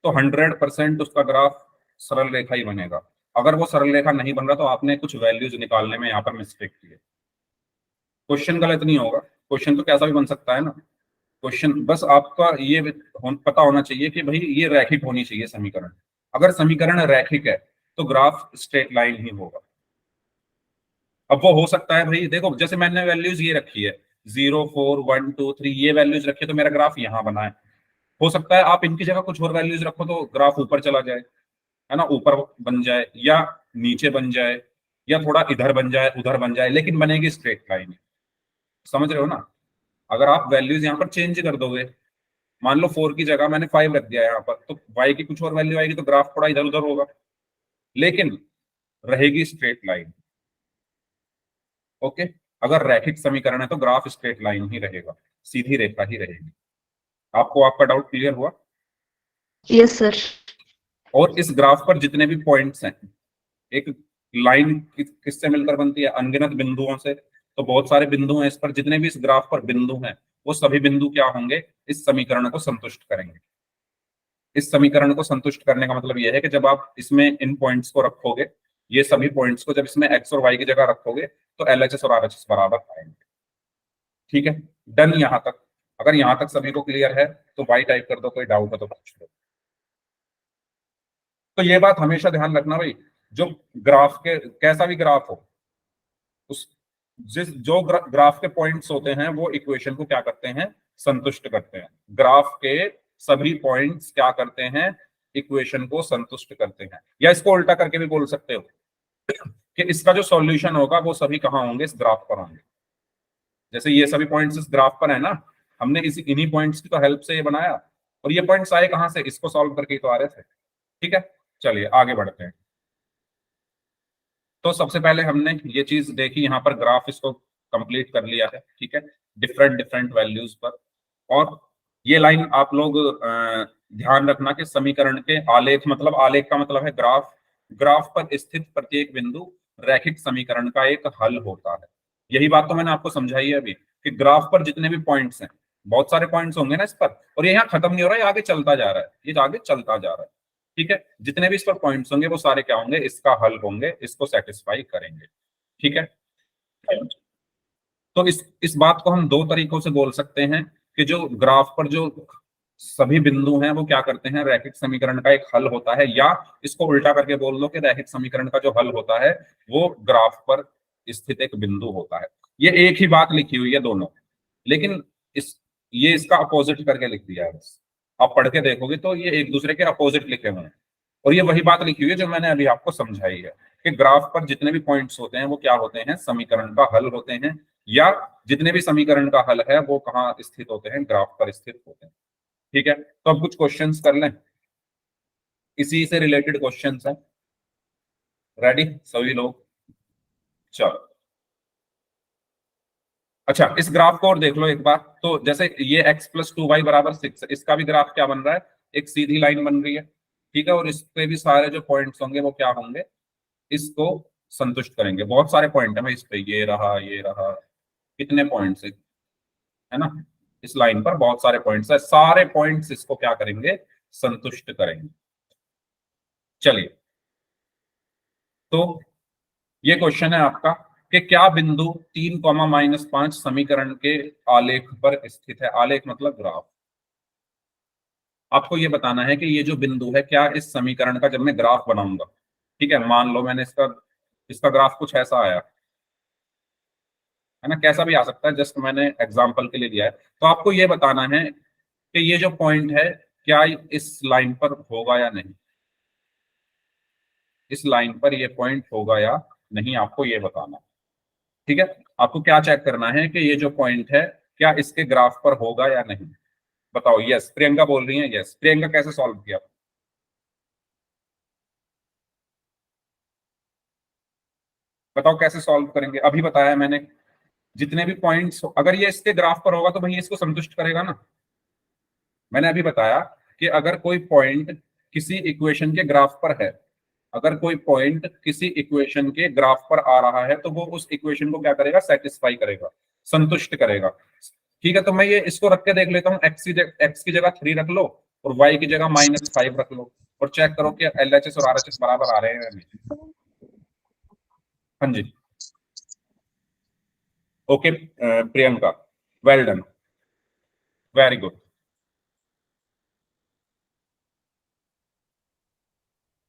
A: तो 100% उसका ग्राफ सरल रेखा ही बनेगा। अगर वो सरल रेखा नहीं बन रहा तो आपने कुछ वैल्यूज निकालने में यहाँ पर मिस्टेक की है। क्वेश्चन गलत नहीं होगा, क्वेश्चन तो कैसा भी बन सकता है ना। क्वेश्चन बस आपका ये पता होना चाहिए कि भाई ये रैखिक होनी चाहिए समीकरण। अगर समीकरण रैखिक है तो ग्राफ स्ट्रेट लाइन ही होगा। अब वो हो सकता है भाई, देखो जैसे मैंने वैल्यूज ये रखी है 0 4 1 2 3, ये वैल्यूज रखी है तो मेरा ग्राफ यहाँ बना है। हो सकता है आप इनकी जगह कुछ और वैल्यूज रखो तो ग्राफ ऊपर चला जाए, है ना, ऊपर बन जाए या नीचे बन जाए या थोड़ा इधर बन जाए उधर बन जाए, लेकिन बनेगी स्ट्रेट लाइन। समझ रहे हो ना। अगर आप वैल्यूज यहाँ पर चेंज कर दोगे, मान लो 4 की जगह मैंने 5 रख दिया यहाँ पर, तो y की कुछ और वैल्यू आएगी तो ग्राफ थोड़ा इधर उधर होगा, लेकिन रहेगी स्ट्रेट लाइन। ओके, अगर रैखिक समीकरण है तो ग्राफ स्ट्रेट लाइन ही रहेगा, सीधी रेखा ही रहेगी। आपको आपका डाउट क्लियर हुआ?
C: Yes sir.
A: और इस ग्राफ पर जितने भी पॉइंट्स हैं, एक लाइन किससे मिलकर बनती है? अनगिनत बिंदुओं से। तो बहुत सारे बिंदु हैं इस पर, जितने भी इस ग्राफ पर बिंदु हैं वो सभी बिंदु क्या होंगे? इस समीकरण को संतुष्ट करेंगे। इस समीकरण को संतुष्ट करने का मतलब यह है कि जब आप इसमें इन पॉइंट्स को रखोगे, ये सभी पॉइंट्स को जब इसमें एक्स और वाई की जगह रखोगे तो एलएचएस और आरएचएस बराबर आएंगे। ठीक है, डन यहां तक। अगर यहां तक सभी को क्लियर है तो वाई टाइप कर दो, कोई डाउट है तो पूछ लो। तो ये बात हमेशा ध्यान रखना भाई, जो ग्राफ के कैसा भी ग्राफ हो, उस जो ग्राफ के पॉइंट्स होते हैं वो इक्वेशन को क्या करते हैं? संतुष्ट करते हैं। ग्राफ के सभी पॉइंट्स क्या करते हैं? इक्वेशन को संतुष्ट करते हैं। या इसको उल्टा करके भी बोल सकते हो कि इसका जो सॉल्यूशन होगा वो सभी कहाँ होंगे? इस ग्राफ पर होंगे। जैसे ये सभी पॉइंट्स इस ग्राफ पर है ना, हमने इन्हीं पॉइंट्स की तो हेल्प से ये बनाया, और ये पॉइंट्स आए कहां से? इसको सॉल्व करके ही तो आ रहे थे। ठीक है, चलिए आगे बढ़ते हैं। तो सबसे पहले हमने ये चीज देखी, यहाँ पर ग्राफ इसको कंप्लीट कर लिया है, ठीक है, डिफरेंट डिफरेंट वैल्यूज पर। और ये लाइन आप लोग ध्यान रखना कि समीकरण के आलेख, मतलब आलेख का मतलब है ग्राफ, ग्राफ पर स्थित प्रत्येक बिंदु रैखिक समीकरण का एक हल होता है। यही बात तो मैंने आपको समझाई है अभी कि ग्राफ पर जितने भी पॉइंट्स हैं, बहुत सारे पॉइंट्स होंगे ना इस पर, और ये यहाँ खत्म नहीं हो रहा है, ये आगे चलता जा रहा है, ये आगे चलता जा रहा है। ठीक है, जितने भी इस पर पॉइंट्स होंगे वो सारे क्या होंगे, इसका हल होंगे, इसको सेटिस्फाई करेंगे। ठीक है, तो इस बात को हम दो तरीकों से बोल सकते हैं कि जो ग्राफ पर जो सभी बिंदु हैं वो क्या करते हैं, रैखिक समीकरण का एक हल होता है, या इसको उल्टा करके बोल दो कि रैखिक समीकरण का जो हल होता है वो ग्राफ पर स्थित एक बिंदु होता है। ये एक ही बात लिखी हुई है दोनों, लेकिन ये इसका अपोजिट करके लिख दिया है बस। आप पढ़ के देखोगे तो ये एक दूसरे के अपोजिट लिखे हुए हैं, और ये वही बात लिखी हुई है जो मैंने अभी आपको समझाई है कि ग्राफ पर जितने भी पॉइंट्स होते हैं वो क्या होते हैं, समीकरण का हल होते हैं, या जितने भी समीकरण का हल है वो कहाँ स्थित होते हैं, ग्राफ पर स्थित होते हैं। ठीक है, तो अब कुछ क्वेश्चंस कर लें, इसी से रिलेटेड क्वेश्चंस हैं। रेडी सभी लोग? चलो, अच्छा इस ग्राफ को और देख लो एक बार। तो जैसे ये x+2y = 6, इसका भी ग्राफ क्या बन रहा है, एक सीधी लाइन बन रही है। ठीक है, और इस पे भी सारे जो पॉइंट्स होंगे वो क्या होंगे, इसको संतुष्ट करेंगे। बहुत सारे पॉइंट है भाई इस पे, ये रहा, ये रहा, कितने पॉइंट्स है ना, इस लाइन पर बहुत सारे पॉइंट्स है, सारे पॉइंट्स इसको क्या करेंगे, संतुष्ट करेंगे। चलिए, तो ये क्वेश्चन है आपका कि क्या बिंदु 3, -5 समीकरण के आलेख पर स्थित है। आलेख मतलब ग्राफ। आपको ये बताना है कि ये जो बिंदु है क्या इस समीकरण का, जब मैं ग्राफ बनाऊंगा, ठीक है, मान लो मैंने इसका ग्राफ कुछ ऐसा आया है ना, कैसा भी आ सकता है, जस्ट मैंने एग्जांपल के लिए दिया है। तो आपको ये बताना है कि ये जो पॉइंट है क्या इस लाइन पर होगा या नहीं, इस लाइन पर ये पॉइंट होगा या नहीं, आपको ये बताना है। ठीक है, आपको क्या चेक करना है कि ये जो पॉइंट है क्या इसके ग्राफ पर होगा या नहीं। बताओ। यस, प्रियंका बोल रही है यस। प्रियंका कैसे सॉल्व किया, बताओ कैसे सॉल्व करेंगे, अभी बताया मैंने। जितने भी पॉइंट्स, अगर ये इसके ग्राफ पर होगा तो भाई इसको संतुष्ट करेगा ना। मैंने अभी बताया कि अगर कोई पॉइंट किसी इक्वेशन के ग्राफ पर है, अगर कोई पॉइंट किसी इक्वेशन के ग्राफ पर आ रहा है तो वो उस इक्वेशन को क्या करेगा, सेटिस्फाई करेगा, संतुष्ट करेगा। ठीक है, तो मैं ये इसको रख के देख लेता हूँ, एक्स की जगह 3 रख लो और वाई की जगह -5 रख लो, और चेक करो कि LHS और RHS बराबर आ रहे हैं या नहीं। हाँ जी, okay Priyanka, well done, very good.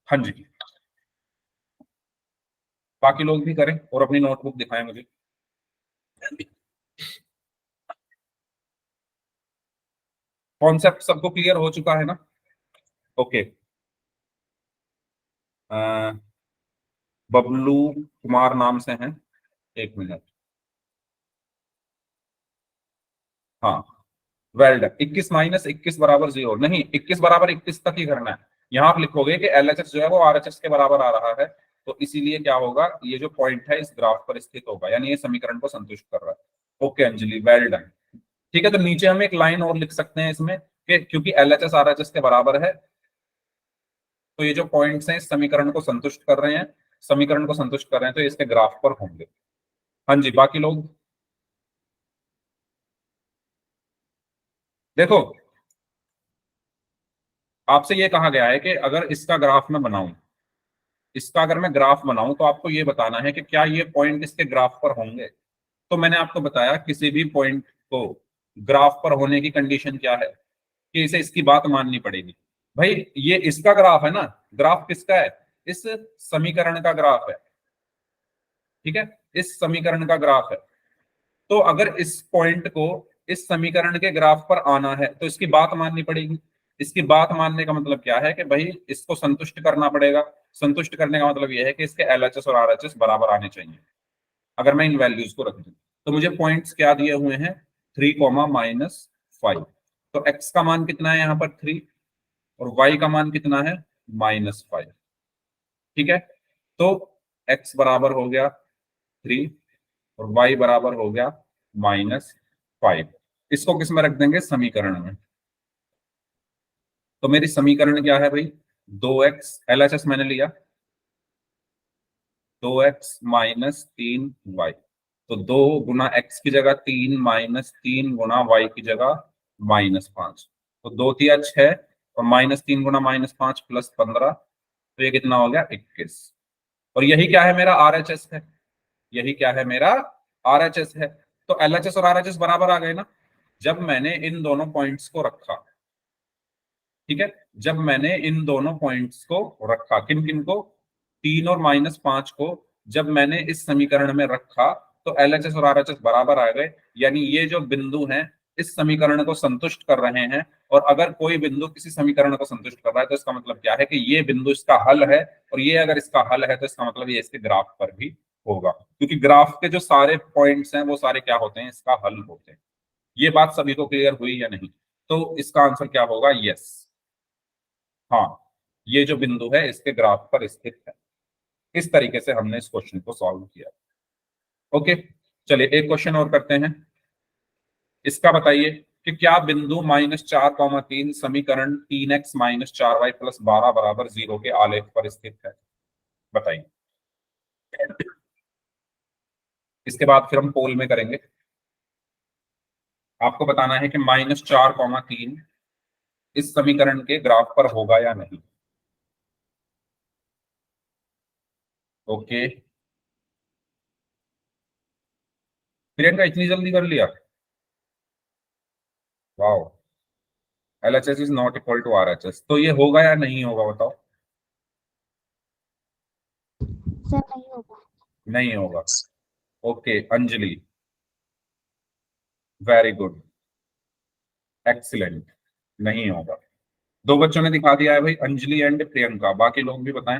A: हाँ जी, बाकी लोग भी करें और अपनी नोटबुक दिखाएं मुझे। कॉन्सेप्ट सबको क्लियर हो चुका है ना? ओके, बबलू कुमार नाम से हैं, एक मिनट। हाँ, वेल डन। 21 - 21 = 0 नहीं, 21 = 21 तक ही करना है। यहाँ आप लिखोगे कि LHS जो है वो RHS के बराबर आ रहा है, तो इसीलिए क्या होगा, ये जो पॉइंट है इस ग्राफ पर स्थित होगा, यानी ये समीकरण को संतुष्ट कर रहा है। Okay Anjali, well done. ठीक है, तो नीचे हम एक लाइन और लिख सकते हैं इसमें कि क्योंकि LHS RHS के बराबर है, तो ये जो पॉइंट्स हैं इस समीकरण को संतुष्ट कर रहे हैं, समीकरण को संतुष्ट कर रहे हैं, तो इसके ग्राफ पर होंगे। हाँ जी, बाकी लोग देखो, आपसे ये कहा गया है कि अगर इसका ग्राफ मैं बनाऊं, इसका अगर मैं ग्राफ बनाऊं तो आपको ये बताना है कि क्या ये पॉइंट इसके ग्राफ पर होंगे। तो मैंने आपको बताया किसी भी पॉइंट को ग्राफ पर होने की कंडीशन क्या है, कि इसे इसकी बात माननी पड़ेगी। भाई ये इसका ग्राफ है ना, ग्राफ किसका है, इस समीकरण का ग्राफ है। ठीक है, इस समीकरण का ग्राफ है, तो अगर इस पॉइंट को इस समीकरण के ग्राफ पर आना है तो इसकी बात माननी पड़ेगी। इसकी बात मानने का मतलब क्या है कि भाई इसको संतुष्ट करना पड़ेगा। संतुष्ट करने का मतलब यह है कि इसके LHS और RHS बराबर आने चाहिए। अगर मैं इन वैल्यूज को रख दूं तो मुझे पॉइंट्स क्या दिए हुए हैं, 3, -5। तो x का मान कितना है यहाँ पर 3, और y का मान कितना है -5। ठीक है, तो x बराबर हो गया 3 और y बराबर हो गया -5। इसको किस में रख देंगे, समीकरण में। तो मेरी समीकरण क्या है भाई, 2x, LHS मैंने लिया 2x - 3y, तो 2 गुना x की जगह 3 - 3 गुना y की जगह -5। तो 2 तिया 6 और -3 गुना -5 + 15, तो ये कितना हो गया 21। और यही क्या है मेरा RHS है, यही क्या है मेरा RHS है। तो LHS और RHS बराबर आ गए ना जब मैंने इन दोनों पॉइंट्स को रखा। ठीक है, जब मैंने इन दोनों पॉइंट्स को रखा, किन किन को, 3 और -5 को जब मैंने इस समीकरण में रखा, तो LHS और RHS बराबर आ गए। यानी ये जो बिंदु हैं इस समीकरण को संतुष्ट कर रहे हैं। और अगर कोई बिंदु किसी समीकरण को संतुष्ट कर रहा है तो इसका मतलब क्या है कि ये बिंदु इसका हल है, और ये अगर इसका हल है तो इसका मतलब ये इसके ग्राफ पर भी होगा, क्योंकि ग्राफ के जो सारे पॉइंट्स हैं वो सारे क्या होते हैं, इसका हल होते हैं। ये बात सभी को क्लियर हुई या नहीं? तो इसका आंसर क्या होगा, यस। हाँ, ये जो बिंदु है इसके ग्राफ पर स्थित है। इस तरीके से हमने इस क्वेश्चन को सॉल्व किया। ओके, चलिए एक क्वेश्चन और करते हैं। इसका बताइए कि क्या बिंदु -4, 3 समीकरण 3x - 4y + 12 = 0 के आलेख पर स्थित है? बताइए। इसके बाद फिर हम पोल में करेंगे। आपको बताना है कि -4, 3 इस समीकरण के ग्राफ पर होगा या नहीं। ओके, प्रियंका इतनी जल्दी कर लिया, wow. LHS is not equal to RHS, तो ये होगा या नहीं होगा बताओ।
B: सर नहीं होगा।
A: नहीं होगा। Okay Anjali, very good, excellent, नहीं होगा। दो बच्चों ने दिखा दिया है भाई, अंजलि एंड प्रियंका। बाकी लोग भी बताएं,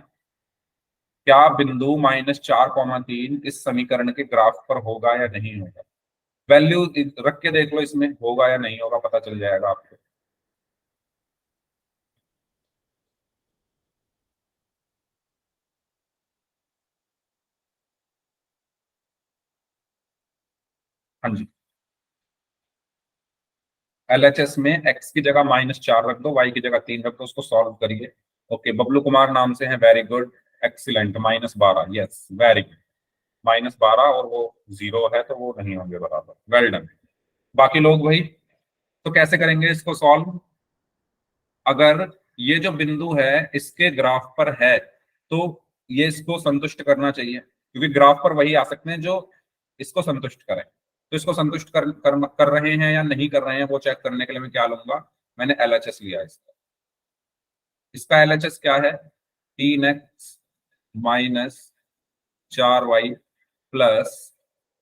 A: क्या बिंदु -4, 3 इस समीकरण के ग्राफ पर होगा या नहीं होगा। वैल्यू रख के देख लो, इसमें होगा या नहीं होगा पता चल जाएगा आपको। हाँ जी, LHS में x की जगह -4 रख दो, y की जगह 3 रख दो, उसको सॉल्व करिए। ओके, बबलू कुमार नाम से है, very good, excellent, -12, yes very good. -12 और वो 0 है तो वो नहीं होंगे बराबर, वेल डन। बाकी लोग भाई, तो कैसे करेंगे इसको सॉल्व। अगर ये जो बिंदु है इसके ग्राफ पर है तो ये इसको संतुष्ट करना चाहिए, क्योंकि ग्राफ पर वही आ सकते हैं जो इसको संतुष्ट करें। तो इसको संतुष्ट कर रहे हैं या नहीं कर रहे हैं वो चेक करने के लिए मैं क्या लूंगा, मैंने LHS लिया इसका। इसका LHS क्या है, 3x - 4y +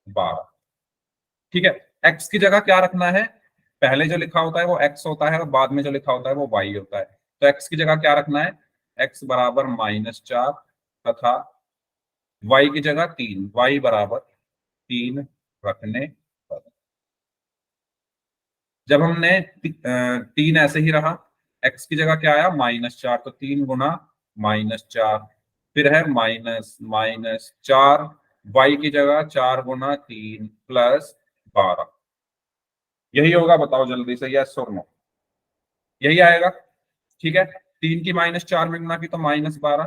A: 12। ठीक है, x की जगह क्या रखना है, पहले जो लिखा होता है वो x होता है और बाद में जो लिखा होता है वो y होता है। तो x की जगह क्या रखना है, x बराबर -4 तथा y की जगह 3, y बराबर 3 रखने पर। जब हमने 3 ऐसे ही रहा, x की जगह क्या आया -4, तो 3 गुना -4, फिर है -4, y की जगह 4 गुना 3 + 12। यही होगा, बताओ जल्दी से, यस और नो। यही आएगा। ठीक है, 3 की -4 में गुना की तो -12,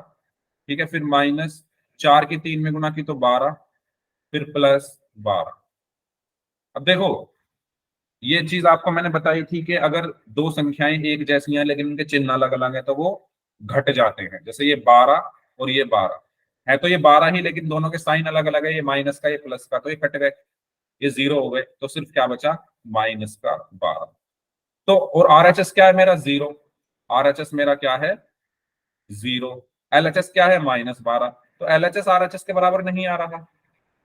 A: ठीक है, फिर -4 की 3 में गुना की तो 12, फिर +12। अब देखो, ये चीज आपको मैंने बताई थी कि अगर दो संख्याएं एक जैसी हैं लेकिन उनके चिन्ह अलग अलग हैं तो वो घट जाते हैं। जैसे ये 12 और ये 12 है, तो ये 12 ही, लेकिन दोनों के साइन अलग अलग है, ये माइनस का ये प्लस का, तो ये कट गए, ये 0 हो गए, तो सिर्फ क्या बचा, -12। तो और RHS क्या है मेरा, 0। RHS मेरा क्या है, 0। LHS क्या है, -12। तो LHS RHS के बराबर नहीं आ रहा,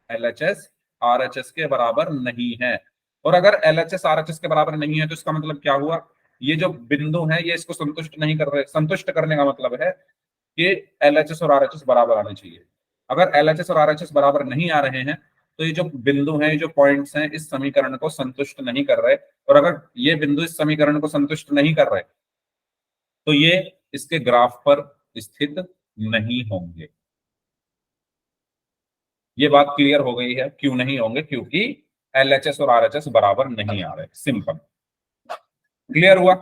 A: LHS RHS के बराबर नहीं है। और अगर LHS RHS के बराबर नहीं है तो इसका मतलब क्या हुआ, ये जो बिंदु है ये इसको संतुष्ट नहीं कर रहे। संतुष्ट करने का मतलब है कि LHS और RHS बराबर आने चाहिए। अगर LHS और RHS बराबर नहीं आ रहे हैं तो ये जो बिंदु हैं, ये जो पॉइंट्स हैं, इस समीकरण को संतुष्ट नहीं कर रहे। और अगर ये बिंदु इस समीकरण को संतुष्ट नहीं कर रहे तो ये इसके ग्राफ पर स्थित नहीं होंगे। ये बात क्लियर हो गई है, क्यों नहीं होंगे, क्योंकि LHS और RHS बराबर नहीं आ रहे, सिंपल। क्लियर हुआ।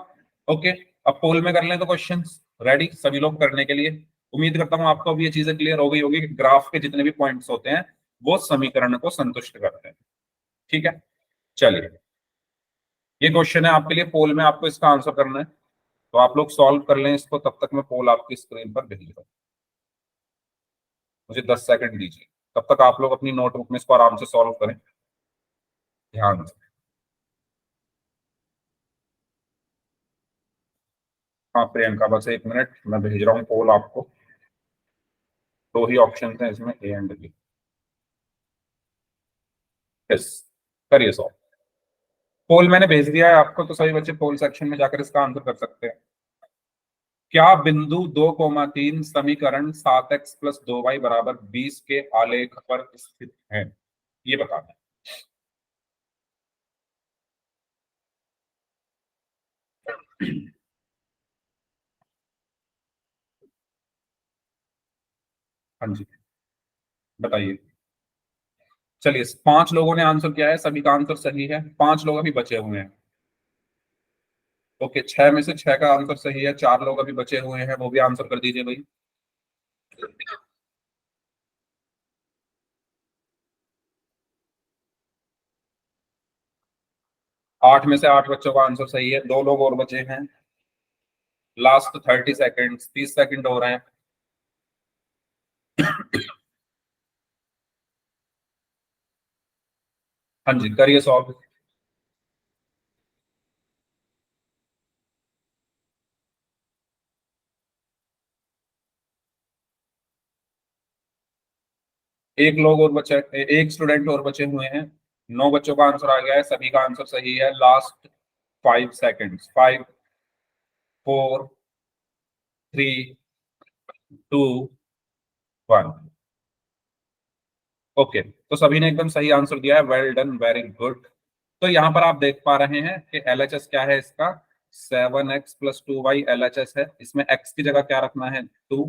A: ओके, अब पोल में कर लें तो क्वेश्चंस रेडी सभी लोग करने के लिए। उम्मीद करता हूं आपको अब ये चीजें क्लियर हो गई होगी कि ग्राफ के जितने भी पॉइंट्स होते हैं वो समीकरण को संतुष्ट करते हैं। ठीक है, चलिए ये क्वेश्चन है आपके लिए पोल में, आपको इसका आंसर करना है, तो आप लोग सॉल्व कर लें इसको, तब तक मैं पोल आपकी स्क्रीन पर भेज रहा हूँ। मुझे 10 सेकंड दीजिए, तब तक आप लोग अपनी नोटबुक में इसको आराम से सॉल्व करें, ध्यान से। हाँ प्रियंका, बस 1 मिनट, मैं भेज रहा हूँ पोल आपको। दो ही ऑप्शन हैं इसमें, ए एंड बी। यस, करिए सॉल्व। पोल मैंने भेज दिया है आपको, तो सभी बच्चे पोल सेक्शन में जाकर इसका आंसर कर सकते हैं। क्या बिंदु 2,3 समीकरण 7x प्लस 2y बराबर 20 के आलेख पर स्थित है, ये बताना है। हाँ जी, बताइए। चलिए, 5 लोगों ने आंसर किया है, सभी का आंसर सही है, 5 लोग अभी बचे हुए हैं। ओके, 6 में से 6 का आंसर सही है, 4 लोग अभी बचे हुए हैं, वो भी आंसर कर दीजिए भाई। आठ में से 8 बच्चों का आंसर सही है, 2 लोग और बचे हैं। लास्ट 30 सेकेंड, 30 सेकेंड हो रहे हैं। हाँ जी, करिए सॉल्व। एक लोग और बचे, एक स्टूडेंट और बचे हुए हैं। 9 बच्चों का आंसर आ गया है, सभी का आंसर सही है। Last 5 seconds, 5, 4, 3, 2, 1। ओके, तो सभी ने एकदम सही आंसर दिया है, वेल डन, वेरी गुड। तो यहाँ पर आप देख पा रहे हैं कि LHS क्या है इसका, 7x+2y LHS है। इसमें x की जगह क्या रखना है, 2,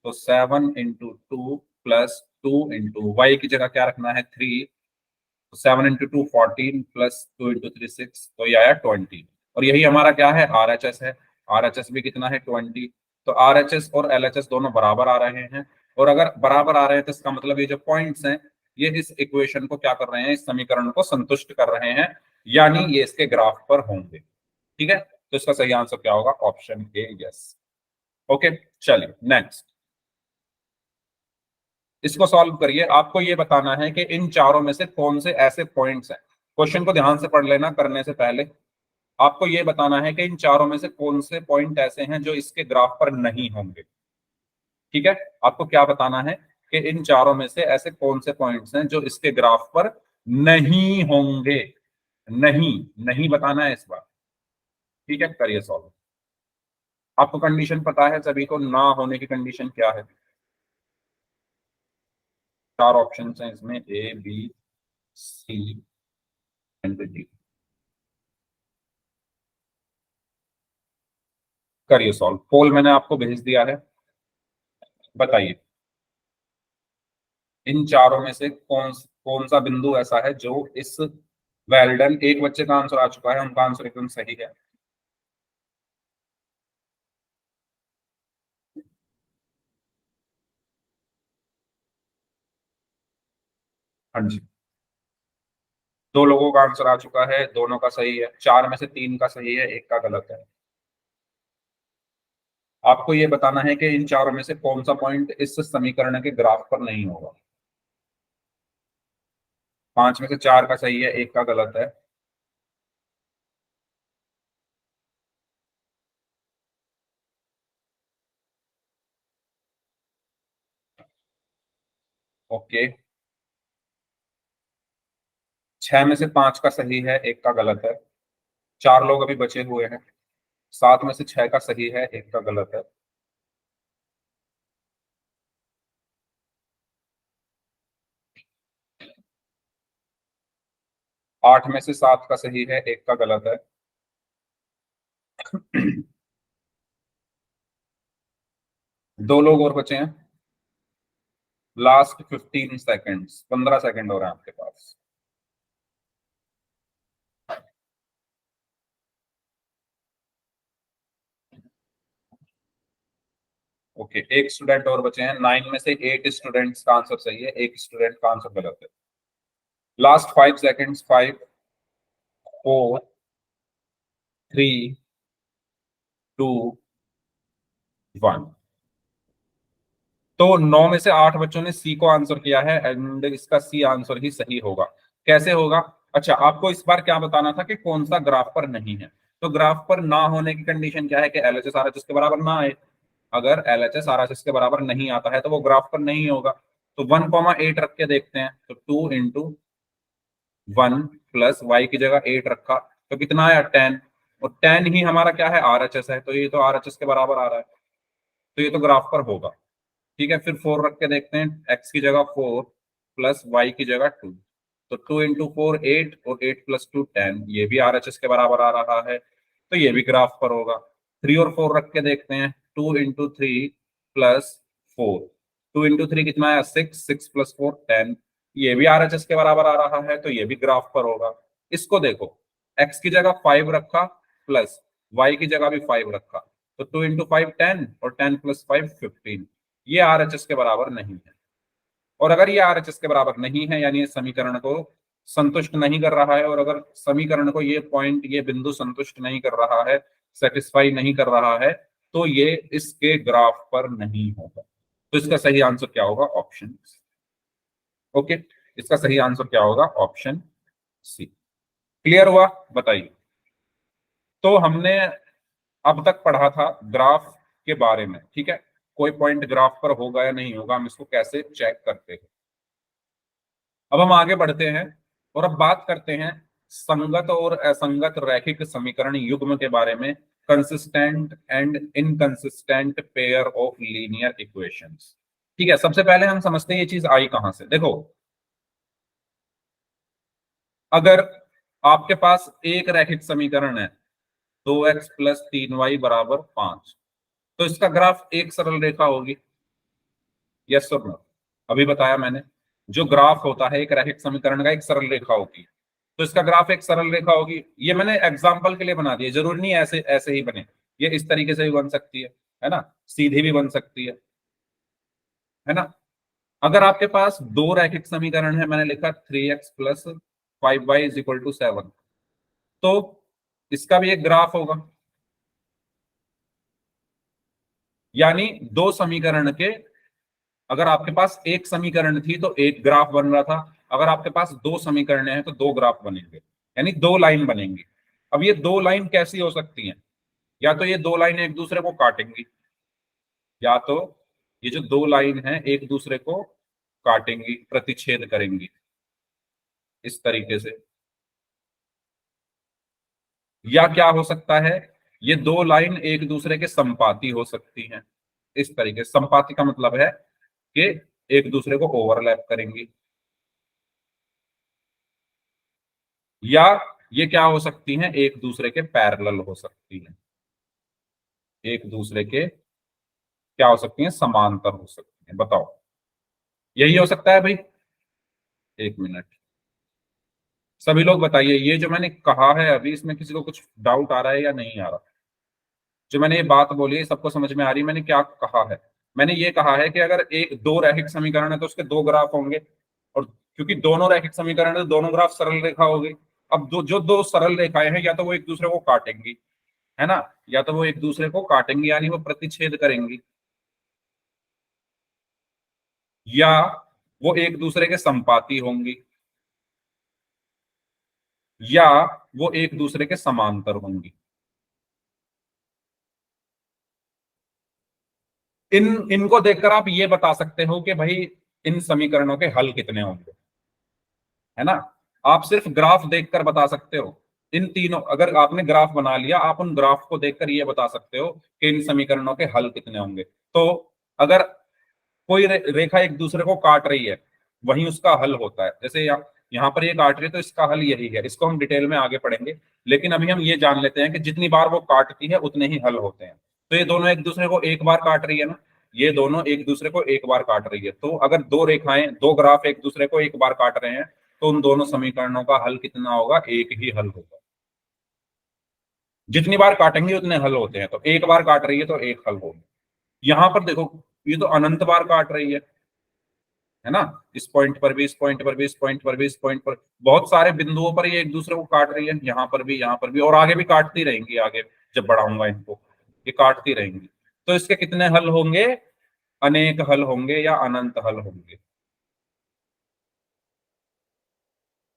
A: तो 7 × 2 प्लस 2 × y की जगह क्या रखना है, 3, तो 7 × 2 14 प्लस 2 × 3 6, तो ये आया 20। और यही हमारा क्या है, RHS है। RHS भी कितना है, 20। तो RHS और LHS दोनों बराबर आ रहे हैं, और अगर बराबर आ रहे हैं तो इसका मतलब ये जो पॉइंट्स हैं, ये इस इक्वेशन को क्या कर रहे हैं, इस समीकरण को संतुष्ट कर रहे हैं, यानी ये इसके ग्राफ पर होंगे। ठीक है, तो इसका सही आंसर क्या होगा, ऑप्शन ए, यस। ओके, चलिए नेक्स्ट, इसको सॉल्व करिए। आपको ये बताना है कि इन चारों में से कौन से ऐसे पॉइंट्स हैं, क्वेश्चन को ध्यान से पढ़ लेना करने से पहले। आपको ये बताना है कि इन चारों में से कौन से पॉइंट ऐसे हैं जो इसके ग्राफ पर नहीं होंगे। ठीक है, आपको क्या बताना है कि इन चारों में से ऐसे कौन से पॉइंट्स हैं जो इसके ग्राफ पर नहीं होंगे। नहीं, नहीं बताना है इस बार। ठीक है, करिए सॉल्व। आपको कंडीशन पता है सभी को, ना होने की कंडीशन क्या है। 4 ऑप्शन हैं इसमें, ए, बी, सी एंड डी। करिए सॉल्व, पोल मैंने आपको भेज दिया है, बताइए। इन चारों में से कौन कौन सा बिंदु ऐसा है जो इस वेल्डन, एक बच्चे का आंसर आ चुका है, उनका आंसर एकदम सही है। हाँ जी, 2 लोगों का आंसर आ चुका है, दोनों का सही है। 4 में से 3 का सही है, एक का गलत है। आपको ये बताना है कि इन चारों में से कौन सा पॉइंट इस समीकरण के ग्राफ पर नहीं होगा। 5 में से 4 का सही है, एक का गलत है। ओके, 6 में से 5 का सही है, एक का गलत है। 4 लोग अभी बचे हुए हैं। 7 में से 6 का सही है, एक का गलत है। 8 में से 7 का सही है, एक का गलत है। 2 लोग और बचे हैं। लास्ट 15 सेकेंड्स, 15 सेकेंड हो रहे हैं आपके पास। ओके, एक स्टूडेंट और बचे हैं। 9 में से 8 स्टूडेंट्स का आंसर सही है, एक स्टूडेंट का आंसर गलत है। Last 5 seconds, 5, 4, 3 2 1। तो 9 में से 8 बच्चों ने सी को आंसर किया है एंड इसका सी आंसर ही सही होगा। कैसे होगा? अच्छा, आपको इस बार क्या बताना था कि कौन सा ग्राफ पर नहीं है। तो ग्राफ पर ना होने की कंडीशन क्या है कि एलएचएस आरएचएस के बराबर ना आए। अगर एलएचएस आरएचएस के बराबर नहीं आता है तो वो ग्राफ पर नहीं होगा। तो 1,8 रख के देखते हैं। तो 2 इंटू 1 प्लस वाई की जगह 8 रखा तो कितना आया 10। और 10 ही हमारा क्या है आरएचएस है, तो ये तो आरएचएस के बराबर आ रहा है, तो ये तो ग्राफ पर होगा। ठीक है, फिर 4 रख के देखते हैं। एक्स की जगह 4 प्लस वाई की जगह 2। तो 2 इंटू 4 8 और 8 प्लस 2 10, ये भी आरएचएस के बराबर आ रहा है, तो ये भी ग्राफ पर होगा। 3 और 4 रख के देखते हैं। 2 इंटू 3 प्लस 4, 2 इंटू 3 कितना आया 6, 6 प्लस 4 10, ये भी आरएचएस के बराबर आ रहा है, तो ये भी ग्राफ पर होगा। इसको देखो, एक्स की जगह 5 रखा प्लस वाई की जगह भी 5 रखा, तो 2 इंटू 5 10 और 10 प्लस 5 15, ये आरएचएस के बराबर नहीं है। और अगर ये आरएचएस के बराबर नहीं है यानी ये समीकरण को संतुष्ट नहीं कर रहा है, और अगर समीकरण को ये पॉइंट ये बिंदु संतुष्ट नहीं कर रहा है, सेटिस्फाई नहीं कर रहा है, तो ये इसके ग्राफ पर नहीं होगा। तो इसका सही आंसर क्या होगा? ऑप्शन। ओके, इसका सही आंसर क्या होगा? Option C. क्लियर हुआ? बताइए। तो हमने अब तक पढ़ा था ग्राफ के बारे में, ठीक है। कोई पॉइंट ग्राफ पर होगा या नहीं होगा, हम इसको कैसे चेक करते हैं। अब हम आगे बढ़ते हैं और अब बात करते हैं संगत और असंगत रैखिक समीकरण युग्म के बारे में। Consistent and inconsistent pair of linear equations. ठीक है, सबसे पहले हम समझते हैं ये चीज आई कहां से। देखो, अगर आपके पास एक रैखिक समीकरण है 2x प्लस 3y बराबर 5, तो इसका ग्राफ एक सरल रेखा होगी। यस और नो? अभी बताया मैंने, जो ग्राफ होता है एक रैखिक समीकरण का एक सरल रेखा होगी, तो इसका ग्राफ एक सरल रेखा होगी। ये मैंने एग्जांपल के लिए बना दिया, जरूरी नहीं ऐसे ऐसे ही बने। ये इस तरीके से भी बन सकती है ना, सीधी भी बन सकती है ना। अगर आपके पास दो रैखिक समीकरण है, मैंने लिखा 3x plus 5y is equal to 7, तो इसका भी एक ग्राफ होगा। यानी दो समीकरण के, अगर आपके पास एक समीकरण थी तो एक ग्राफ बन रहा था, अगर आपके पास दो समीकरण हैं तो दो ग्राफ बनेंगे, यानी दो लाइन बनेंगी। अब ये दो लाइन कैसी हो सकती हैं? या तो ये दो लाइन एक दूसरे को काटेंगी, या तो ये जो दो लाइन है एक दूसरे को काटेंगी, प्रतिच्छेद करेंगी इस तरीके से। या क्या हो सकता है, ये दो लाइन एक दूसरे के संपाती हो सकती हैं इस तरीके से। संपाती का मतलब है कि एक दूसरे को ओवरलैप करेंगी। या ये क्या हो सकती हैं, एक दूसरे के पैरेलल हो सकती हैं, एक दूसरे के क्या हो सकती हैं, समांतर हो सकती हैं। बताओ, यही हो सकता है भाई? एक मिनट, सभी लोग बताइए, ये जो मैंने कहा है अभी, इसमें किसी को कुछ डाउट आ रहा है या नहीं आ रहा? जो मैंने ये बात बोली है सबको समझ में आ रही है? मैंने क्या कहा है? मैंने ये कहा है कि अगर एक दो रैखिक समीकरण है तो उसके दो ग्राफ होंगे, और क्योंकि दोनों रैखिक समीकरण है तो दोनों ग्राफ सरल रेखा होगी। अब जो दो सरल रेखाएं हैं, या तो वो एक दूसरे को काटेंगी, है ना, या तो वो एक दूसरे को काटेंगी यानी वो प्रतिच्छेद करेंगी, या वो एक दूसरे के संपाती होंगी, या वो एक दूसरे के समांतर होंगी। इनको देखकर आप ये बता सकते हो कि भाई इन समीकरणों के हल कितने होंगे, है ना। आप सिर्फ ग्राफ देखकर बता सकते हो। इन तीनों, अगर आपने ग्राफ बना लिया, आप उन ग्राफ को देखकर ये बता सकते हो कि इन समीकरणों के हल कितने होंगे। तो अगर कोई रेखा एक दूसरे को काट रही है, वही उसका हल होता है। जैसे यहाँ पर ये काट रही है तो इसका हल यही है। इसको हम डिटेल में आगे पढ़ेंगे, लेकिन अभी हम ये जान लेते हैं कि जितनी बार वो काटती है उतने ही हल होते हैं। तो ये दोनों एक दूसरे को एक बार काट रही है ना, ये दोनों एक दूसरे को एक बार काट रही है। तो अगर दो रेखाएं, दो ग्राफ एक दूसरे को एक बार काट रहे हैं, तो उन दोनों समीकरणों का हल कितना होगा? एक ही हल होगा। जितनी बार काटेंगे उतने हल होते हैं, तो एक बार काट रही है तो एक हल होगा। यहां पर देखो, ये तो अनंत बार काट रही है, है ना, इस पॉइंट पर भी, इस पॉइंट पर भी, इस पॉइंट पर भी, इस पॉइंट पर, बहुत सारे बिंदुओं पर ये एक दूसरे को काट रही है, यहाँ पर भी, यहाँ पर भी, और आगे भी काटती रहेंगी, आगे जब बढ़ाऊंगा इनको ये काटती रहेंगी। तो इसके कितने हल होंगे? अनेक हल होंगे या अनंत हल होंगे।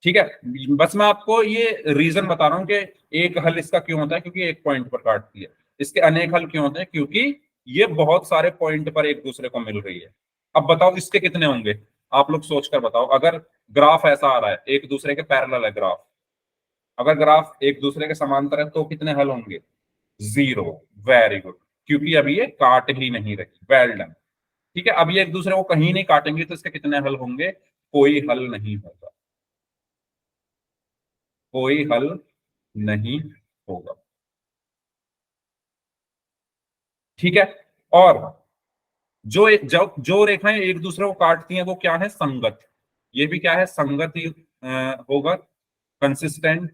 A: ठीक है, बस मैं आपको ये रीजन बता रहा हूं कि एक हल इसका क्यों होता है, क्योंकि एक पॉइंट पर काटती है। इसके अनेक हल क्यों होते हैं? क्योंकि ये बहुत सारे पॉइंट पर एक दूसरे को मिल रही है। अब बताओ इसके कितने होंगे, आप लोग सोचकर बताओ। अगर ग्राफ ऐसा आ रहा है, एक दूसरे के पैरेलल है ग्राफ, अगर ग्राफ एक दूसरे के समांतर है तो कितने हल होंगे? 0। वेरी गुड, क्योंकि अभी ये काट ही नहीं रही। Well done. ठीक है, अब ये एक दूसरे को कहीं नहीं काटेंगे तो इसके कितने हल होंगे? कोई हल नहीं होगा, कोई हल नहीं होगा। ठीक है, और जो रेखाएं एक दूसरे को काटती हैं वो क्या है? संगत। ये भी क्या है? संगत ही होगा, कंसिस्टेंट।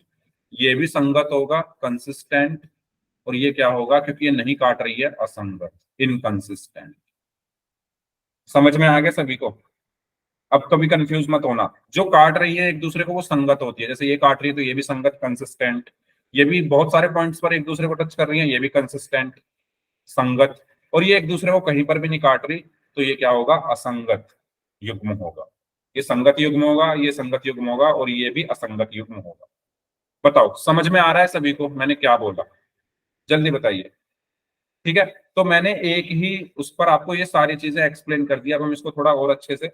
A: ये भी संगत होगा, कंसिस्टेंट। और ये क्या होगा? क्योंकि ये नहीं काट रही है, असंगत, इनकंसिस्टेंट। समझ में आ गया सभी को? अब कभी कंफ्यूज मत होना, जो काट रही है एक दूसरे को वो संगत होती है। जैसे ये काट रही है तो ये भी संगत, कंसिस्टेंट। ये भी बहुत सारे पॉइंट्स पर एक दूसरे को टच कर रही है, ये भी कंसिस्टेंट, संगत। और ये एक दूसरे को कहीं पर भी नहीं काट रही तो ये क्या होगा? असंगत युग्म होगा। ये संगत युग्म होगा, ये संगत युग्म होगा, और ये भी असंगत युग्म होगा। बताओ समझ में आ रहा है सभी को मैंने क्या बोला? जल्दी बताइए। ठीक है, तो मैंने एक ही उस पर आपको ये सारी चीजें एक्सप्लेन कर दिया। अब हम इसको थोड़ा और अच्छे से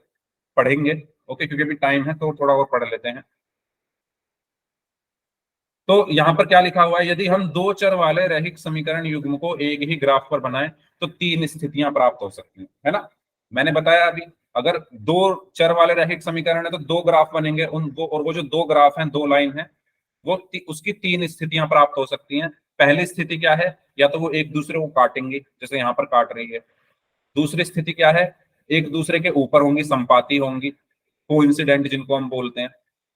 A: पढ़ेंगे, ओके, क्योंकि अभी टाइम है तो थोड़ा और पढ़ लेते हैं। तो यहां पर क्या लिखा हुआ है? यदि हम दो चर वाले रैखिक समीकरण युग्म को एक ही ग्राफ पर बनाएं तो तीन स्थितियां प्राप्त हो सकती हैं, है ना। मैंने बताया अभी, अगर दो चर वाले रैखिक समीकरण है तो दो ग्राफ बनेंगे, उन दो, और वो जो दो ग्राफ हैं, दो लाइन है, वो उसकी तीन स्थितियां प्राप्त हो सकती हैं। पहली स्थिति क्या है? या तो वो एक दूसरे को काटेंगे, जैसे यहां पर काट रही है। दूसरी स्थिति क्या है? एक दूसरे के ऊपर होंगी, संपाती होंगी, कोइंसिडेंट जिनको हम बोलते हैं।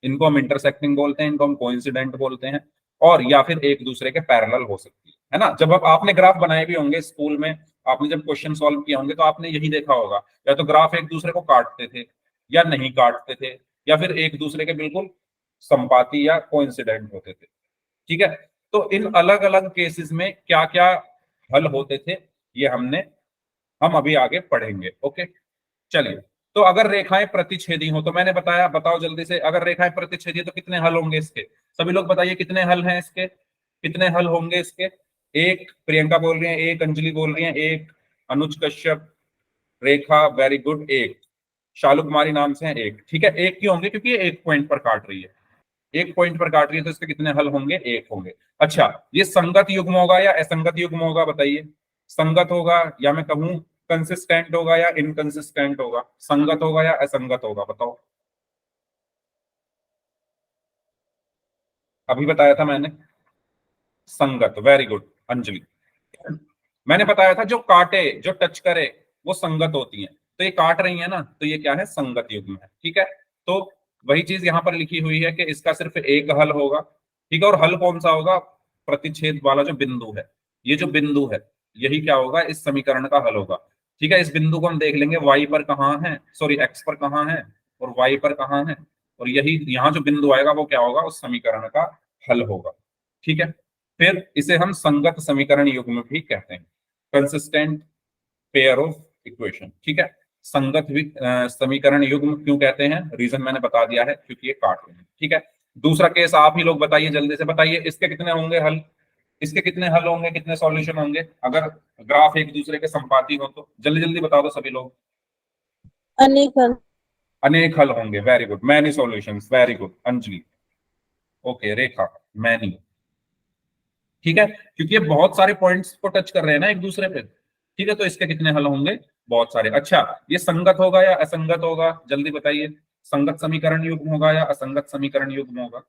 A: इनको हम इंटरसेक्टिंग बोलते हैं, इनको हम कोइंसिडेंट बोलते हैं। और या फिर एक दूसरे के पैरेलल हो सकती है ना। जब अब आपने ग्राफ बनाए भी होंगे स्कूल में, आपने जब क्वेश्चन सॉल्व किए होंगे तो आपने यही देखा होगा, या तो ग्राफ एक दूसरे को काटते थे या नहीं काटते थे, या फिर एक दूसरे के बिल्कुल संपाती या कोइंसिडेंट होते थे। ठीक है, तो इन अलग अलग केसेस में क्या क्या हल होते थे ये हम अभी आगे पढ़ेंगे। ओके, चलिए। तो अगर रेखाएं प्रतिच्छेदी हो तो मैंने बताया, बताओ जल्दी से, अगर रेखाएं प्रतिच्छेदी तो कितने हल होंगे इसके? सभी लोग बताइए कितने हल हैं इसके, कितने हल होंगे इसके? एक प्रियंका बोल रही है, एक अंजलि बोल रही है, एक अनुज कश्यप, रेखा वेरी गुड, एक शालू कुमारी नाम से है, एक। ठीक है, एक क्यों होंगे? क्योंकि ये एक पॉइंट पर काट रही है, एक पॉइंट पर काट रही है तो इसके कितने हल होंगे? एक होंगे। अच्छा, ये संगत युग्म होगा या असंगत युग्म होगा? बताइए। संगत होगा, या मैं कहूं कंसिस्टेंट होगा या इनकंसिस्टेंट होगा? संगत होगा या असंगत होगा? बताओ। अभी बताया था मैंने, संगत। Very good Anjali. मैंने बताया था जो काटे, जो टच करे, वो संगत होती है। तो ये काट रही है ना, तो ये क्या है? संगत युग्म है। ठीक है, तो वही चीज यहां पर लिखी हुई है कि इसका सिर्फ एक हल होगा। ठीक है, और हल कौन सा होगा? प्रतिच्छेद वाला जो बिंदु है, ये जो बिंदु है, यही क्या होगा? इस समीकरण का हल होगा। ठीक है, इस बिंदु को हम देख लेंगे, वाई पर कहाँ है, सॉरी एक्स पर कहाँ है और वाई पर कहाँ है, और यही यहाँ जो बिंदु आएगा वो क्या होगा? उस समीकरण का हल होगा। ठीक है, फिर इसे हम संगत समीकरण युग्म भी कहते हैं, कंसिस्टेंट पेयर ऑफ इक्वेशन। ठीक है, संगत समीकरण युग्म क्यों कहते हैं? रीजन मैंने बता दिया है, क्योंकि ये काट रहे हैं। ठीक है, दूसरा केस आप ही लोग बताइए, जल्दी से बताइए, इसके कितने होंगे हल? इसके कितने हल होंगे, कितने सॉल्यूशन होंगे अगर ग्राफ एक दूसरे के संपाती हो तो? जल्दी जल्दी बता दो सभी लोग।
B: अनेक हल।
A: अनेक हल होंगे, very good, many solutions, very good Anjali. Okay Rekha, many. ठीक है, क्योंकि ये बहुत सारे पॉइंट्स को टच कर रहे हैं ना एक दूसरे पे। ठीक है, तो इसके कितने हल होंगे? बहुत सारे। अच्छा, ये संगत होगा या असंगत होगा? जल्दी बताइए, संगत समीकरण युग्म होगा या असंगत समीकरण युग्म होगा?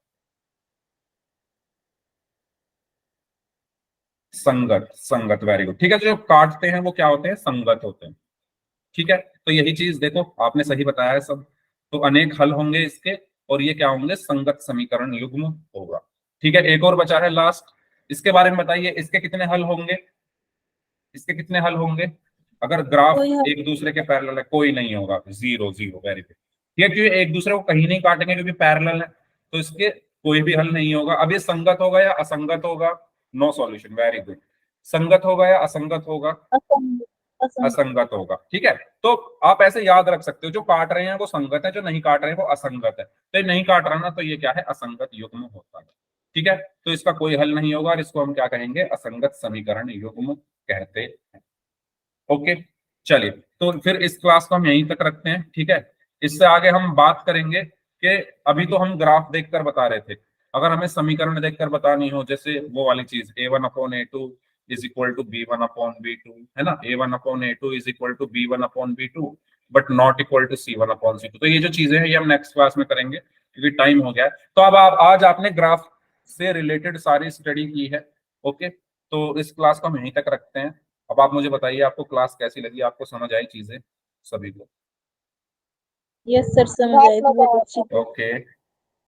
A: संगत, संगत, वेरी गुड। ठीक है, जो काटते हैं वो क्या होते हैं? संगत होते हैं। ठीक है, तो यही चीज देखो, आपने सही बताया है सब। तो अनेक हल होंगे इसके, और ये क्या होंगे? संगत समीकरण युग्म होगा। ठीक है, एक और बचा है लास्ट, इसके बारे में बताइए, इसके कितने हल होंगे? इसके कितने हल होंगे? अगर ग्राफ
D: कोई हल-
A: एक दूसरे के पैरेलल है, कोई नहीं होगा, जीरो जीरो, वेरी गुड। ये क्योंकि एक दूसरे को कहीं नहीं काटेंगे क्योंकि पैरेलल है, तो इसके कोई भी हल नहीं होगा। अब ये संगत होगा या असंगत होगा, नो सॉल्यूशन, वेरी गुड। संगत होगा या असंगत होगा,
D: असंगत असंगत
A: असंगत होगा, ठीक है। तो आप ऐसे याद रख सकते हो, जो काट रहे हैं वो संगत है, जो नहीं काट रहे हैं वो असंगत है। तो ये नहीं काट रहा ना, तो ये क्या है, असंगत युग्म होता है, ठीक है। तो इसका कोई हल नहीं होगा और इसको हम क्या कहेंगे, असंगत समीकरण युग्म कहते हैं। ओके, चलिए, तो फिर इस क्लास को हम यहीं तक रखते हैं, ठीक है। इससे आगे हम बात करेंगे कि अभी तो हम ग्राफ देखकर बता रहे थे, अगर हमें समीकरण देखकर बतानी हो, जैसे वो वाली चीज a1/a2 is equal to b1/b2, है ना, a1/a2 is equal to b1/b2 but not equal to c1/c2। तो ये जो चीजें हैं ये हम नेक्स्ट क्लास में करेंगे क्योंकि टाइम हो गया है। तो अब आप आज आपने ग्राफ से रिलेटेड सारी स्टडी की है, ओके। तो इस क्लास को हम यहीं तक रखते हैं। अब आप मुझे बताइए आपको क्लास कैसी लगी, आपको समझ आई चीजें सभी को?
D: यस सर, समझ आई, बहुत अच्छी।
A: ओके।